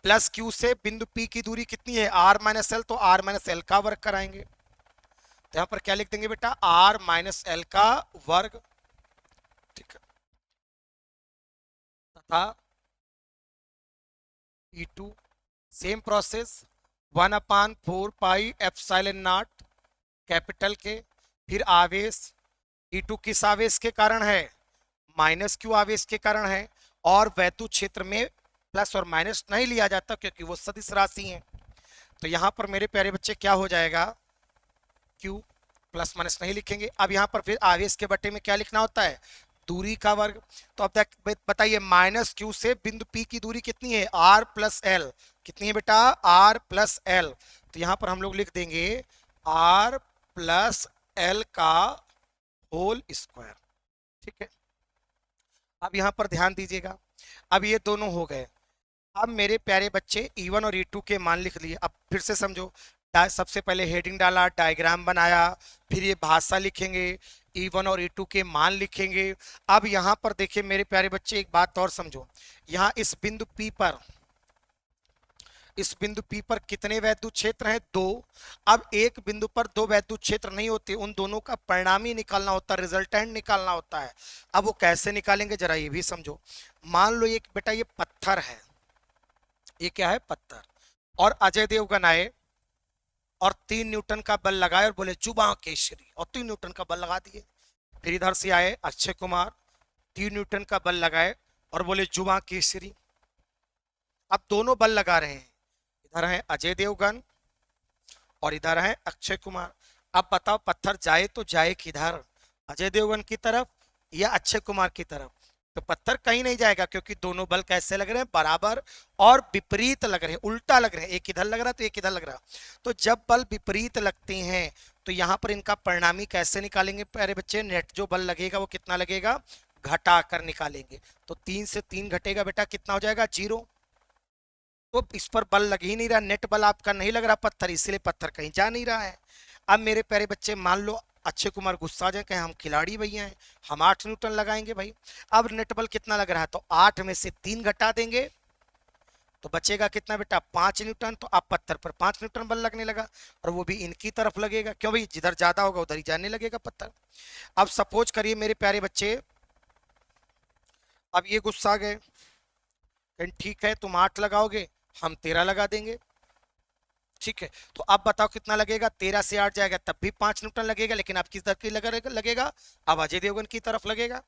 S1: प्लस क्यू से बिंदु P की दूरी कितनी है? r माइनस एल, तो r माइनस एल का वर्ग कराएंगे। तो यहां पर क्या लिख देंगे बेटा? r माइनस एल का वर्ग। ठीक है, तथा E2 same process 1/4 pi epsilon not capital के, फिर आवेश E2 किस आवेश के कारण है? माइनस क्यू आवेश के कारण है, और वैद्युत क्षेत्र में प्लस और माइनस नहीं लिया जाता क्योंकि वो सदिश राशि है। तो यहां पर मेरे प्यारे बच्चे क्या हो जाएगा? क्यू, प्लस माइनस नहीं लिखेंगे। अब यहां पर फिर आवेश के बटे में क्या लिखना होता है? दूरी का वर्ग। तो अब तक बताइए माइनस क्यू से बिंदु P की दूरी कितनी है? r plus L. कितनी है बेटा? r plus L. तो यहां पर हम लोग लिख देंगे r प्लस एल का होल स्क्वायर। ठीक है, अब यहां पर ध्यान दीजिएगा। अब ये दोनों हो गए। अब मेरे प्यारे बच्चे E1 और E2 के मान लिख लिए। अब फिर से समझो, सबसे पहले हेडिंग डाला, डायग्राम बनाया, फिर ये भाषा लिखेंगे, E1 और E2 के मान लिखेंगे। अब यहाँ पर देखिए मेरे प्यारे बच्चे एक बात और समझो, यहाँ इस बिंदु P पर कितने वैद्युत क्षेत्र हैं? 2। अब एक बिंदु पर दो वैद्युत क्षेत्र नहीं होते, उन दोनों का परिणामी निकालना होता है, रिजल्टेंट निकालना होता है। अब वो कैसे निकालेंगे जरा ये भी समझो। मान लो एक बेटा ये पत्थर है, ये क्या है? पत्थर। और अजय देवगन आए और 3 न्यूटन का बल लगाए और बोले जुबा केसरी, और 3 न्यूटन का बल लगा दिए। फिर इधर से आए अक्षय कुमार, 3 न्यूटन का बल लगाए और बोले जुबा केसरी। अब दोनों बल लगा रहे हैं, इधर है अजय देवगन और इधर है अक्षय कुमार। अब बताओ पत्थर जाए तो जाए किधर? अजय देवगन की तरफ या अक्षय कुमार की तरफ, तो पत्थर कहीं नहीं जाएगा क्योंकि दोनों बल कैसे लग रहे हैं, बराबर और विपरीत लग रहे हैं, उल्टा लग रहे हैं, एक इधर लग रहा है तो एक इधर लग रहा है। तो जब बल विपरीत लगते हैं तो यहां पर इनका परिणामी कैसे निकालेंगे प्यारे बच्चे, नेट जो बल लगेगा वो कितना लगेगा, घटा कर निकालेंगे। तो 3 से 3 घटेगा बेटा, कितना हो जाएगा, 0। तो इस पर बल लग ही नहीं रहा, नेट बल आपका नहीं लग रहा पत्थर, इसीलिए पत्थर कहीं जा नहीं रहा है। अब मेरे प्यारे बच्चे मान लो अक्षय कुमार गुस्सा आ जाए, कहें हम खिलाड़ी भैया हैं, हम 8 न्यूटन लगाएंगे भाई। अब नेट बल कितना लग रहा है, तो 8 में से 3 घटा देंगे तो बचेगा कितना बेटा, 5 न्यूटन। तो अब पत्थर पर 5 न्यूटन बल लगने लगा, और वो भी इनकी तरफ लगेगा, क्यों भाई, जिधर ज्यादा होगा उधर ही जाने लगेगा पत्थर। अब सपोज करिए मेरे प्यारे बच्चे, अब ये गुस्सा आ गए, कहें ठीक है तुम 8 लगाओगे, हम 13 लगा देंगे, ठीक है। तो अब बताओ कितना लगेगा, 13 से 8 जाएगा तब भी 5 न्यूटन लगेगा, लेकिन अब किस तरफ की लगेगा, अब अजय देवगन की तरफ लगेगा।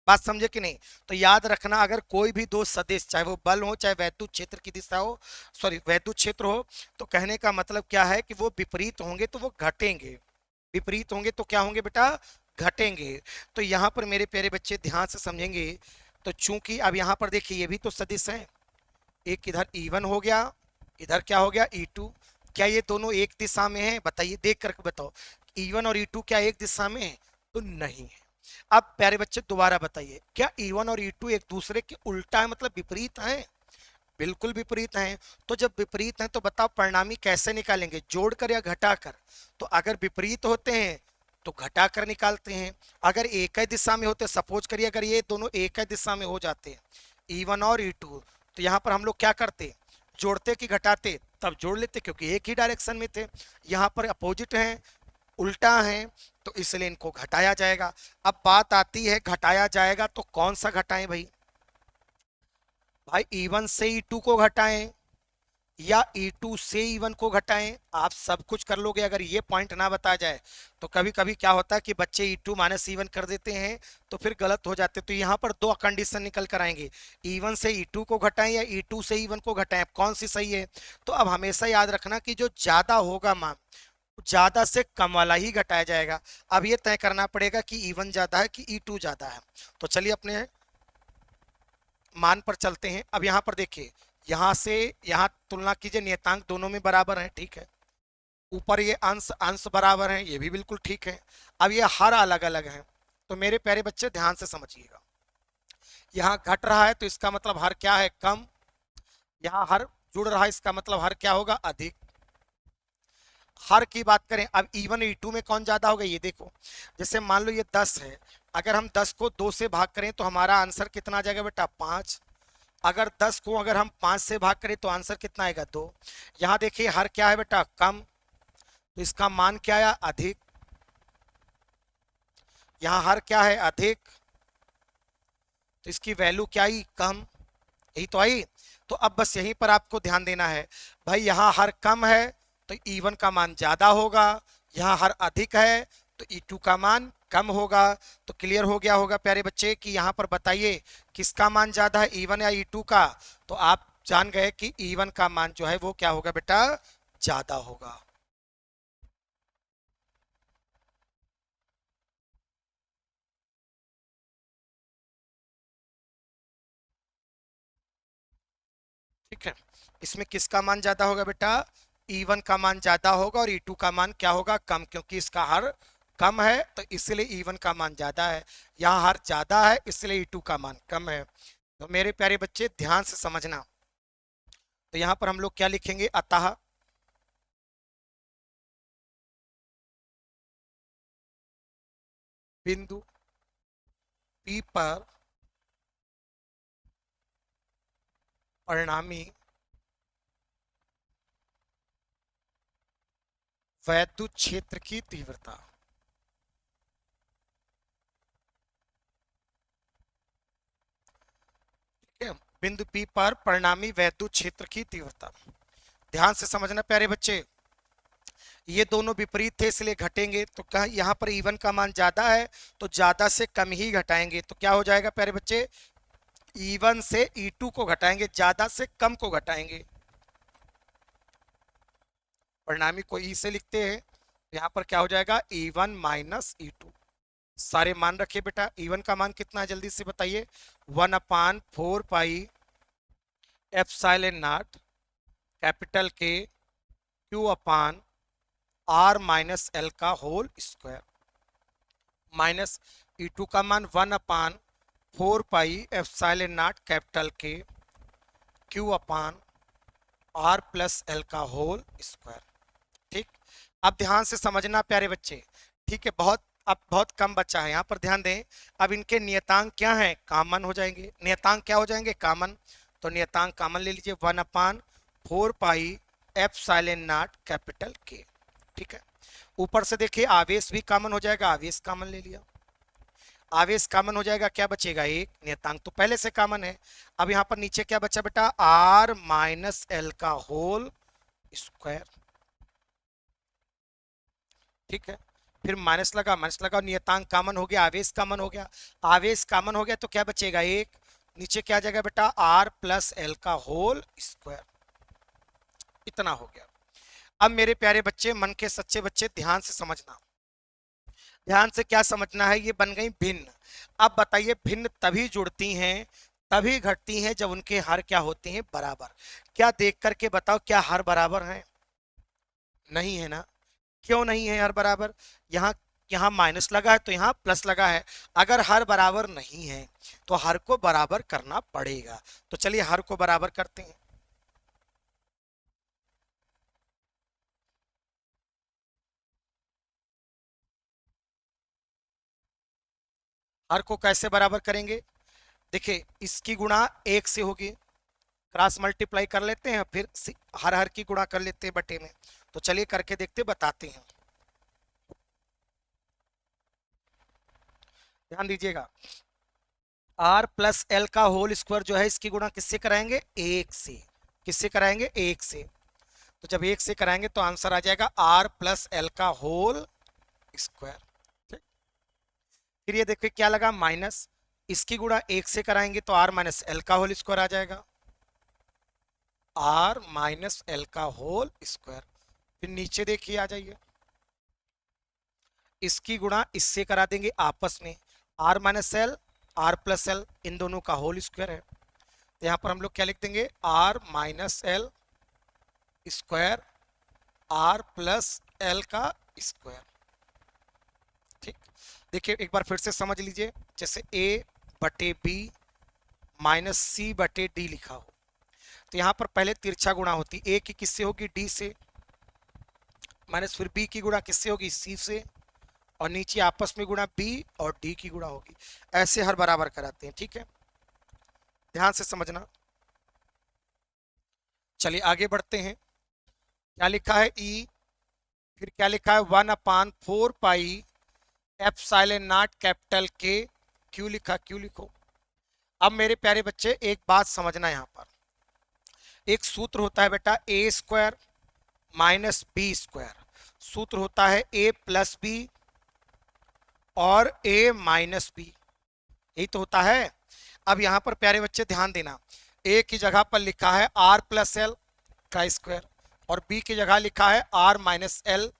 S1: बात समझे कि नहीं। तो याद रखना, अगर कोई भी दो सदिश, चाहे वो बल हो चाहे वैद्युत क्षेत्र की दिशा हो, सॉरी वैद्युत क्षेत्र हो, तो कहने का मतलब क्या है कि वो विपरीत होंगे तो वो घटेंगे, विपरीत होंगे तो क्या होंगे बेटा, घटेंगे। तो यहाँ पर मेरे प्यारे बच्चे ध्यान से समझेंगे। तो चूंकि अब यहाँ पर देखिए ये भी तो सदिश है, एक इधर E1 हो गया, इधर क्या हो गया E2। क्या ये दोनों एक दिशा में है, बताइए देख करके बताओ, E1 और E2 क्या एक दिशा में है, तो नहीं है। अब प्यारे बच्चे दोबारा बताइए, क्या E1 और E2 एक दूसरे के उल्टा है, मतलब विपरीत है, बिल्कुल विपरीत हैं। तो जब विपरीत हैं तो बताओ परिणामी कैसे निकालेंगे, जोड़कर या घटाकर। तो अगर विपरीत होते हैं तो घटाकर निकालते हैं, अगर एक ही दिशा में होते, सपोज करिए अगर ये दोनों एक ही दिशा में हो जाते हैं E1 और E2, तो यहाँ पर हम लोग क्या करते, जोड़ते कि घटाते, तब जोड़ लेते क्योंकि एक ही डायरेक्शन में थे। यहाँ पर अपोजिट हैं, उल्टा है, तो इसलिए इनको घटाया जाएगा। अब बात आती है घटाया जाएगा तो कौन सा घटाएं भाई, भाई E1 से E2 को घटाएं या E2 से E1 को घटाएं, आप सब कुछ कर लोगे। अगर ये पॉइंट ना बताया जाए तो कभी कभी क्या होता है कि बच्चे E2 माइनस E1 कर देते हैं तो फिर गलत हो जाते। तो यहाँ पर दो कंडीशन निकल कर आएंगे, E1 से E2 को घटाएं या E2 से E1 को घटाएं, कौन सी सही है। तो अब हमेशा याद रखना कि जो ज्यादा होगा मान, ज्यादा से कम वाला ही घटाया जाएगा। अब ये तय करना पड़ेगा कि E1 ज्यादा है कि E2 ज्यादा है। तो चलिए अपने मान पर चलते हैं। अब यहाँ पर देखिए, यहाँ से यहाँ तुलना कीजिए, नियतांक दोनों में बराबर है, ठीक है। ऊपर ये अंश अंश बराबर है, ये भी बिल्कुल ठीक है। अब ये हर अलग अलग है, तो मेरे प्यारे बच्चे ध्यान से समझिएगा, यहाँ घट रहा है तो इसका मतलब हर क्या है, कम। यहाँ हर जुड़ रहा है, इसका मतलब हर क्या होगा, अधिक। हर की बात करें, अब E1 E2 में कौन ज्यादा होगा, ये देखो, जैसे मान लो ये 10 है, अगर हम 10 को 2 से भाग करें तो हमारा आंसर कितना आ जाएगा बेटा, 5। अगर 10 को अगर हम 5 से भाग करें तो आंसर कितना आएगा, 2। यहाँ देखिए हर क्या है बेटा, कम, तो इसका मान क्या आया, अधिक। यहाँ हर क्या है, अधिक, तो इसकी वैल्यू क्या आई, कम, यही तो आई। तो अब बस यहीं पर आपको ध्यान देना है, भाई यहाँ हर कम है तो E1 का मान ज्यादा होगा, यहाँ हर अधिक है तो E2 का मान कम होगा। तो क्लियर हो गया होगा प्यारे बच्चे कि यहाँ पर बताइए किसका मान ज्यादा है, E1 या E2 का। तो आप जान गए कि E1 का मान जो है वो क्या होगा बेटा, ज्यादा होगा। ठीक है, इसमें किसका मान ज्यादा होगा बेटा, E1 का मान ज्यादा होगा, और E2 का मान क्या होगा, कम, क्योंकि इसका हर कम है तो इसलिए E1 का मान ज्यादा है। यहाँ हर ज्यादा है इसलिए E2 का मान कम है। तो मेरे प्यारे बच्चे ध्यान से समझना, तो यहाँ पर हम लोग क्या लिखेंगे, अतः बिंदु P पर परिणामी वैद्युत क्षेत्र की तीव्रता, ठीक है, बिंदु P पर परिणामी वैद्युत क्षेत्र की तीव्रता। ध्यान से समझना प्यारे बच्चे, ये दोनों विपरीत थे इसलिए घटेंगे, तो कहा यहाँ पर E1 का मान ज्यादा है तो ज्यादा से कम ही घटाएंगे, तो क्या हो जाएगा प्यारे बच्चे, E1 से E2 को घटाएंगे, ज्यादा से कम को घटाएंगे। परिणामी को E से लिखते हैं, यहाँ पर क्या हो जाएगा, E1 माइनस E2। सारे मान रखिए बेटा। E1 का मान कितना है जल्दी से बताइए। 1/4 pi epsilon not capital K Q upon R minus L का होल स्क्वायर माइनस E2 का मान 1/4 pi epsilon not capital K Q upon R plus L का होल स्क्वायर। ठीक। अब ध्यान से समझना प्यारे बच्चे। ठीक है, अब बहुत कम बच्चा है यहाँ पर, ध्यान दें। अब इनके नियतांक क्या हैं, कॉमन हो जाएंगे। नियतांक क्या हो जाएंगे, कॉमन। तो नियतांक कॉमन ले लीजिए, 1/4 पाई एप्सिलॉन नॉट कैपिटल के। ठीक है, ऊपर से देखिए आवेश भी कॉमन हो जाएगा, आवेश कॉमन ले लिया। आवेश कॉमन हो जाएगा, क्या बचेगा, एक। नियतांक तो पहले से कॉमन है। अब यहाँ पर नीचे क्या बचा बेटा, आर माइनस एल का होल स्क्वायर। ठीक है, फिर माइनस लगा, नियतांक कॉमन हो गया, आवेश कॉमन हो गया। आवेश कॉमन हो गया तो क्या बचेगा, एक। नीचे क्या आ जाएगा बेटा, आर प्लस एल का होल स्क्वायर। इतना हो गया। अब मेरे प्यारे बच्चे, मन के सच्चे बच्चे, ध्यान से समझना। ध्यान से क्या समझना है, ये बन गई भिन्न। अब बताइए, भिन्न तभी जुड़ती हैं, तभी घटती हैं जब उनके हर क्या होते हैं, बराबर। क्या देख करके बताओ, क्या हर बराबर हैं, नहीं है ना। क्यों नहीं है हर बराबर, यहाँ यहाँ माइनस लगा है तो यहाँ प्लस लगा है। अगर हर बराबर नहीं है तो हर को बराबर करना पड़ेगा। तो चलिए हर को बराबर करते हैं। हर को कैसे बराबर करेंगे, देखिए इसकी गुणा एक से होगी, क्रॉस मल्टीप्लाई कर लेते हैं, फिर हर हर की गुणा कर लेते हैं बटे में। तो चलिए करके देखते, बताते हैं। ध्यान दीजिएगा, आर प्लस एल का होल स्क्वायर जो है, इसकी गुणा किससे कराएंगे, एक से। किससे कराएंगे, एक से। तो जब एक से कराएंगे तो आंसर आ जाएगा आर प्लस एल का होल स्क्वायर। ठीक। फिर ये देखिए क्या लगा, माइनस, इसकी गुणा एक से कराएंगे तो आर माइनस एल का होल स्क्वायर आ जाएगा, आर माइनस एल का होल स्क्वायर। फिर नीचे देखिए आ जाइए, इसकी गुणा इससे करा देंगे आपस में, R minus L, R plus L, इन दोनों का होल स्क्वायर है। तो यहां पर हम लोग क्या लिख देंगे, R minus L square, R plus L का स्क्वायर। ठीक। देखिए एक बार फिर से समझ लीजिए, जैसे ए बटे बी माइनस सी बटे डी लिखा हो, तो यहां पर पहले तिरछा गुणा होती, ए की किससे होगी, डी से, माइनस फिर बी की गुणा किससे होगी, सी से, और नीचे आपस में गुणा बी और डी की गुणा होगी। ऐसे हर बराबर कराते हैं। ठीक है, ध्यान से समझना। चलिए आगे बढ़ते हैं। क्या लिखा है, ई, फिर क्या लिखा है, 1/4 pi epsilon not capital K Q लिखा, क्यू लिखो। अब मेरे प्यारे बच्चे एक बात समझना, यहां पर एक सूत्र होता है बेटा, ए स्क्वायर माइनस बी स्क्वायर। सूत्र होता है ए प्लस बी और ए माइनस बी, यही तो होता है। अब यहां पर प्यारे बच्चे ध्यान देना, ए की जगह पर लिखा है आर प्लस एल का स्क्वायर और बी की जगह लिखा है आर माइनस एल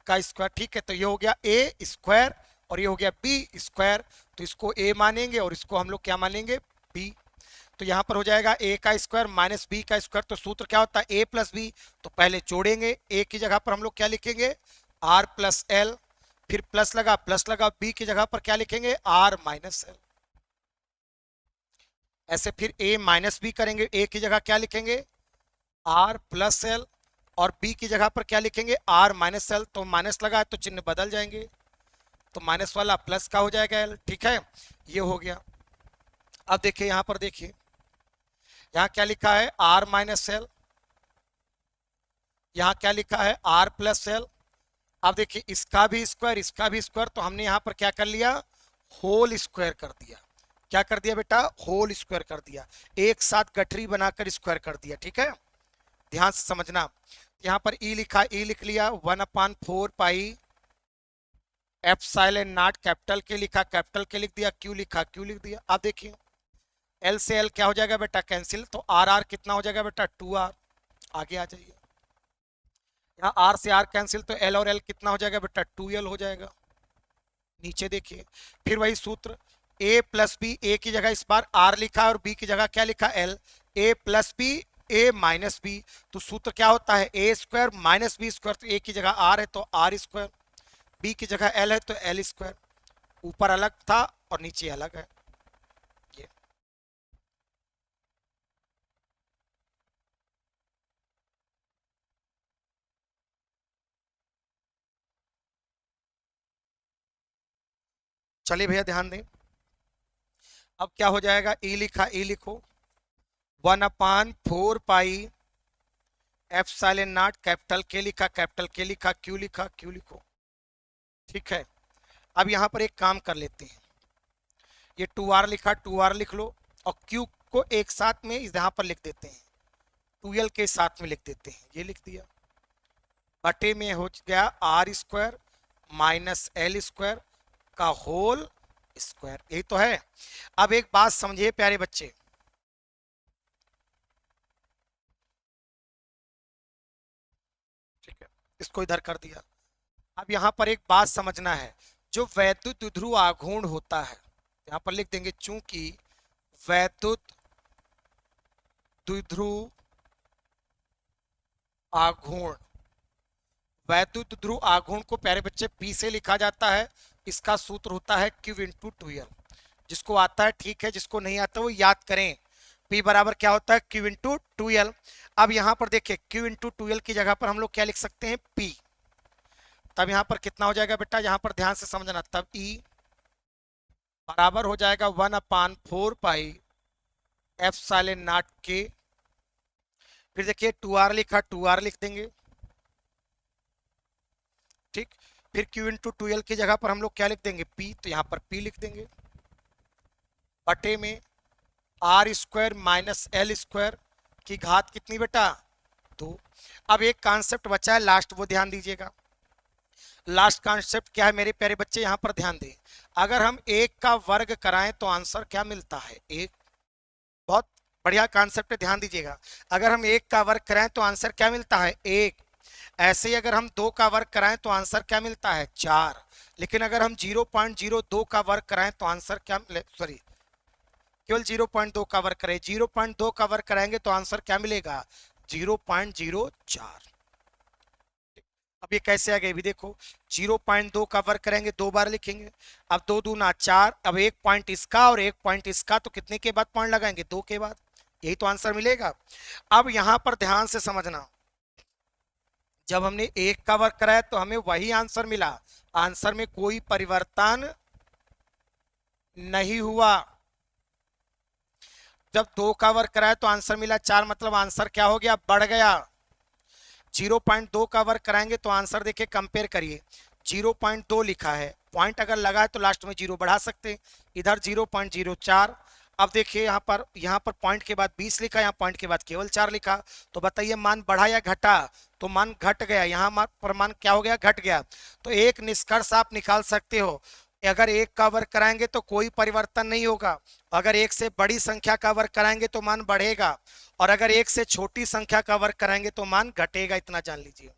S1: का स्क्वायर। ठीक है, तो ये हो गया ए स्क्वायर और ये हो गया बी स्क्वायर। तो इसको ए मानेंगे और इसको हम लोग क्या मानेंगे, बी। तो यहां पर हो जाएगा ए का स्क्वायर माइनस बी का स्क्वायर। तो सूत्र क्या होता है, ए प्लस बी। तो पहले जोड़ेंगे, ए की जगह पर हम लोग क्या लिखेंगे, आर प्लस एल, फिर प्लस लगा, बी की जगह पर क्या लिखेंगे, आर माइनस एल। ऐसे फिर ए माइनस बी करेंगे, ए की जगह क्या लिखेंगे, आर प्लस एल, और बी की जगह पर क्या लिखेंगे, आर माइनस एल। तो माइनस लगा है तो चिन्ह बदल जाएंगे, तो माइनस वाला प्लस का हो जाएगा एल। ठीक है, ये हो गया। अब देखिए यहां पर, देखिए यहां क्या लिखा है, आर माइनस एल, यहां क्या लिखा है, आर प्लस एल। अब देखिए इसका भी स्क्वायर, इसका भी स्क्वायर, तो हमने यहां पर क्या कर लिया, होल स्क्वायर कर दिया। क्या कर दिया बेटा, होल स्क्वायर कर दिया, एक साथ गठरी बनाकर स्क्वायर कर दिया। ठीक है, ध्यान से समझना। यहां पर ई लिखा, ई लिख लिया, 1/4 पाई एप्सिलॉन नॉट कैपिटल के लिखा, कैपिटल के लिख दिया, क्यू लिखा, क्यू लिख दिया। अब देखिए एल से एल क्या हो जाएगा बेटा, कैंसिल, तो आर आर कितना हो जाएगा बेटा, 2r। आगे आ जाइए, यहाँ आर से आर कैंसिल, तो एल और एल कितना हो जाएगा बेटा, 2l हो जाएगा। नीचे देखिए, फिर वही सूत्र, a प्लस बी, ए की जगह इस बार r लिखा और b की जगह क्या लिखा l, a plus B a minus B, तो सूत्र क्या होता है a square minus B square, तो a की जगह r है तो r स्क्वायर, b की जगह l है तो l स्क्वायर, ऊपर अलग था और नीचे अलग है ये। चलिए भैया ध्यान दें, अब क्या हो जाएगा, e लिखा, e लिखो, 1/4 पाई एप्सिलॉन नॉट, कैपिटल के लिखा, कैपिटल के लिखा, क्यू लिखा, क्यू लिखो, ठीक है। अब यहां पर एक काम कर लेते हैं, ये 2r लिखा, 2r लिख लो, और q को एक साथ में यहां पर लिख देते हैं, 2l के साथ में लिख देते हैं, ये लिख दिया, बटे में हो गया R square minus L square का होल स्क्वायर, यही तो है। अब एक बात समझिए प्यारे बच्चे, ठीक है, इसको इधर कर दिया। अब यहां पर एक बात समझना है, जो वैद्युत द्विध्रुव आघूर्ण होता है, यहां पर लिख देंगे, चूंकि वैद्युत द्विध्रुव आघूर्ण, वैद्युत ध्रुव आघूर्ण को प्यारे बच्चे P से लिखा जाता है, इसका सूत्र होता है Q इंटू 2L, जिसको आता है ठीक है, जिसको नहीं आता वो याद करें, P बराबर क्या होता है Q इंटू 2L। अब यहां पर देखिए Q इंटू 2L की जगह पर हम लोग क्या लिख सकते हैं P, तब यहां पर कितना हो जाएगा बेटा, यहां पर ध्यान से समझना, तब E बराबर हो जाएगा 1/4 पाई एप्सिलॉन नॉट के, फिर देखिए 2r लिखा, 2r लिख देंगे, ठीक, फिर Q इंटू 2L की जगह पर हम लोग क्या लिख देंगे P, तो यहां पर P लिख देंगे, बटे में R square minus L square की घात कितनी बेटा, 2। अब एक कॉन्सेप्ट बचा है लास्ट, वो ध्यान दीजिएगा, लास्ट कॉन्सेप्ट क्या है मेरे प्यारे बच्चे, यहां पर ध्यान दें, अगर हम एक का वर्ग कराएं तो आंसर क्या मिलता है, एक, बहुत बढ़िया कॉन्सेप्ट है, ध्यान दीजिएगा, अगर हम एक का वर्ग कराएं तो आंसर क्या मिलता है, एक। ऐसे ही अगर हम दो का वर्ग कराएं तो आंसर क्या मिलता है, 4। लेकिन अगर हम 0.02 का वर्ग कराएं तो आंसर क्या मिले, सॉरी केवल 0.2 का वर्ग करें, 0.2 का वर्ग कराएंगे तो आंसर क्या मिलेगा, 0.04। अब ये कैसे आ गए भी देखो, 0.2 का वर्ग करेंगे, 2 बार लिखेंगे, अब 2 दूना 4, अब एक पॉइंट इसका और एक पॉइंट इसका, तो कितने के बाद पॉइंट लगाएंगे, 2 के बाद, यही तो आंसर मिलेगा। अब यहां पर ध्यान से समझना, जब हमने एक का वर्ग कराया तो हमें वही आंसर मिला, आंसर में कोई परिवर्तन नहीं हुआ। जब 2 का वर्ग कराया तो आंसर मिला 4, मतलब आंसर क्या हो गया, बढ़ गया। 0.2 का वर्ग कराएंगे तो आंसर देखिए, कंपेयर करिए, 0.2 लिखा है, पॉइंट अगर लगा है तो लास्ट में 0 बढ़ा सकते हैं, इधर 0.04। अब देखिए यहाँ पर पॉइंट के बाद 20 लिखा, यहाँ पॉइंट के बाद केवल 4 लिखा, तो बताइए मान बढ़ा या घटा, तो मान घट गया, यहाँ पर मान क्या हो गया, घट गया। तो एक निष्कर्ष आप निकाल सकते हो, अगर एक का वर्ग कराएंगे तो कोई परिवर्तन नहीं होगा, अगर एक से बड़ी संख्या का वर्ग कराएंगे तो मान बढ़ेगा, और अगर एक से छोटी संख्या का वर्ग कराएंगे तो मान घटेगा, इतना जान लीजिए।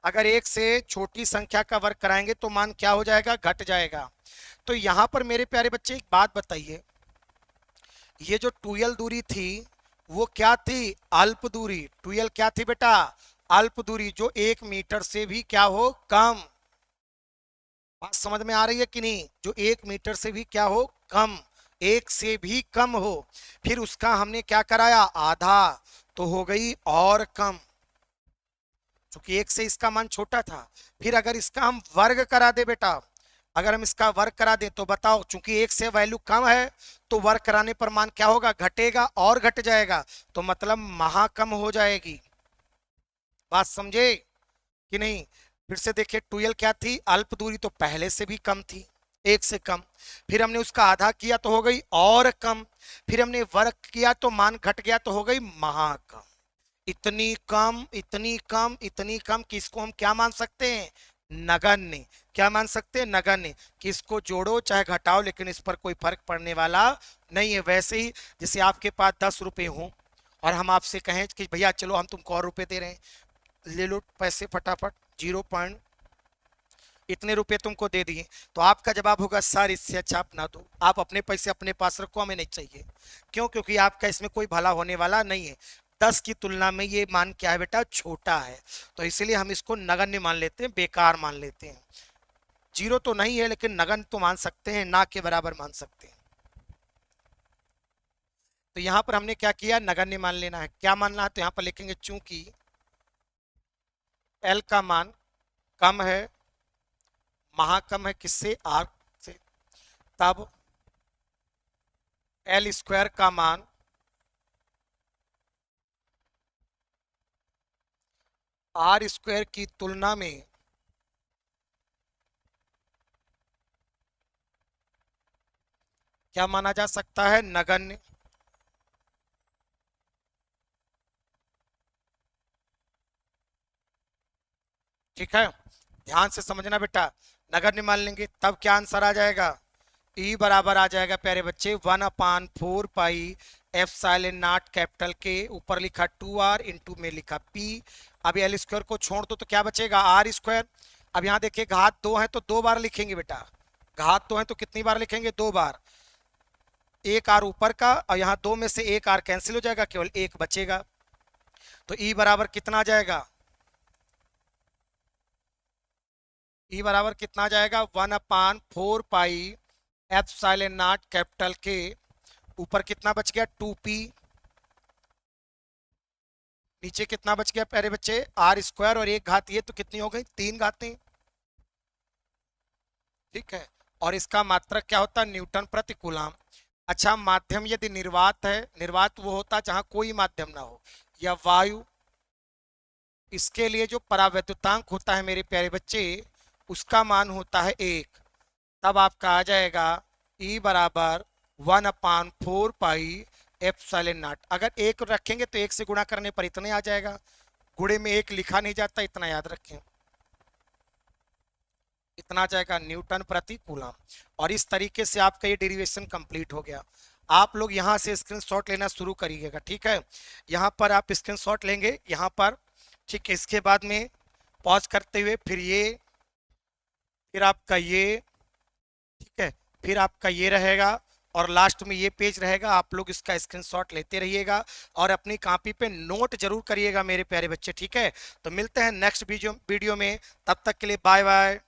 S1: अगर एक से छोटी संख्या का वर्ग कराएंगे तो मान क्या हो जाएगा, घट जाएगा। तो यहां पर मेरे प्यारे बच्चे एक बात बताइए, ये जो 2l दूरी थी वो क्या थी, अल्प दूरी, 2l क्या थी बेटा, अल्प दूरी, जो 1 मीटर से भी क्या हो, कम। बात समझ में आ रही है कि नहीं, जो 1 मीटर से भी क्या हो, कम, एक से भी कम हो, फिर उसका हमने क्या कराया, आधा, तो हो गई और कम, क्योंकि एक से इसका मान छोटा था। फिर अगर इसका हम वर्ग करा दे बेटा, अगर हम इसका वर्ग करा दें तो बताओ, चूंकि एक से वैल्यू कम है तो वर्ग कराने पर मान क्या होगा, घटेगा और घट जाएगा, तो मतलब महाकम हो जाएगी। बात समझे कि नहीं, फिर से देखिए 2l क्या थी, अल्प दूरी, तो पहले से भी कम थी, एक से कम, फिर हमने उसका आधा किया तो हो गई और कम, फिर हमने वर्ग किया तो मान घट गया तो हो गई महाकम। इतनी कम, इतनी कम, इतनी कम कि इसको हम क्या मान सकते हैं, नगण्य। क्या मान सकते हैं, नगण्य, कि इसको जोड़ो चाहे घटाओ लेकिन इस पर कोई फर्क पड़ने वाला नहीं है। वैसे ही जैसे आपके पास 10 रुपए हों और हम आपसे कहें कि भैया चलो हम तुमको और रुपए दे रहे हैं, ले लो पैसे फटाफट, इतने रुपए तुमको दे दिए, तो आपका जवाब होगा सर इससे अच्छा आप ना दो, आप अपने पैसे अपने पास रखो, हमें नहीं चाहिए। क्यों? क्योंकि आपका इसमें कोई भला होने वाला नहीं है। 10 की तुलना में ये मान क्या है बेटा? छोटा है। तो इसलिए हम इसको नगण्य मान लेते हैं, बेकार मान लेते हैं। जीरो तो नहीं है लेकिन नगण्य तो मान सकते हैं, ना के बराबर मान सकते हैं। तो यहां पर हमने क्या किया? नगण्य मान लेना है। क्या मानना है? तो यहां पर लिखेंगे चूंकि एल का मान कम है, महाकम है किससे? आर से, तब एल स्क्वायर का मान आर स्क्वायर की तुलना में क्या माना जा सकता है? नगण्य। ठीक है, ध्यान से समझना बेटा। नगण्य मान लेंगे तब क्या आंसर आ जाएगा? ई बराबर आ जाएगा प्यारे बच्चे 1/4 पाई एप्सिलॉन नॉट कैपिटल के, ऊपर लिखा 2r, इंटू में लिखा p। अब एल स्क्वायर को छोड़ दो तो क्या बचेगा? R square. अब यहाँ देखिए घात 2 है तो 2 बार लिखेंगे बेटा, घात 2 है तो कितनी बार लिखेंगे? 2 बार। एक आर ऊपर का और यहाँ 2 में से एक आर कैंसिल हो जाएगा, केवल एक बचेगा। तो ई बराबर कितना आ जाएगा? ई बराबर कितना आ जाएगा? 1/4 पाई एप्सिलॉन नॉट कैपिटल के, ऊपर कितना बच गया? 2p, नीचे कितना बच गया प्यारे बच्चे? आर स्क्वायर, और एक घात ये तो कितनी हो गई? 3 घातें। ठीक है, और इसका मात्रक क्या होता है? न्यूटन प्रति कूलम। अच्छा, माध्यम यदि निर्वात है, निर्वात वो होता है जहां कोई माध्यम ना हो, या वायु, इसके लिए जो परावैद्युतांक होता है मेरे प्यारे बच्चे, उसका मान होता है 1। तब आपका आ जाएगा ई बराबर 1/4 पाई एप्सिलॉन नॉट। अगर एक रखेंगे तो एक से गुणा करने पर इतने आ जाएगा, गुणे में एक लिखा नहीं जाता, इतना याद रखें, इतना आ जाएगा न्यूटन प्रति कूलम। और इस तरीके से आपका ये डेरिवेशन कंप्लीट हो गया। आप लोग यहाँ से स्क्रीनशॉट लेना शुरू करिएगा। ठीक है, यहाँ पर आप स्क्रीनशॉट लेंगे यहाँ पर। ठीक है, इसके बाद में पॉज करते हुए फिर ये, फिर आपका ये, ठीक है, फिर आपका ये रहेगा, और लास्ट में ये पेज रहेगा। आप लोग इसका स्क्रीनशॉट लेते रहिएगा और अपनी कॉपी पे नोट जरूर करिएगा मेरे प्यारे बच्चे। ठीक है, तो मिलते हैं नेक्स्ट वीडियो में, तब तक के लिए बाय बाय।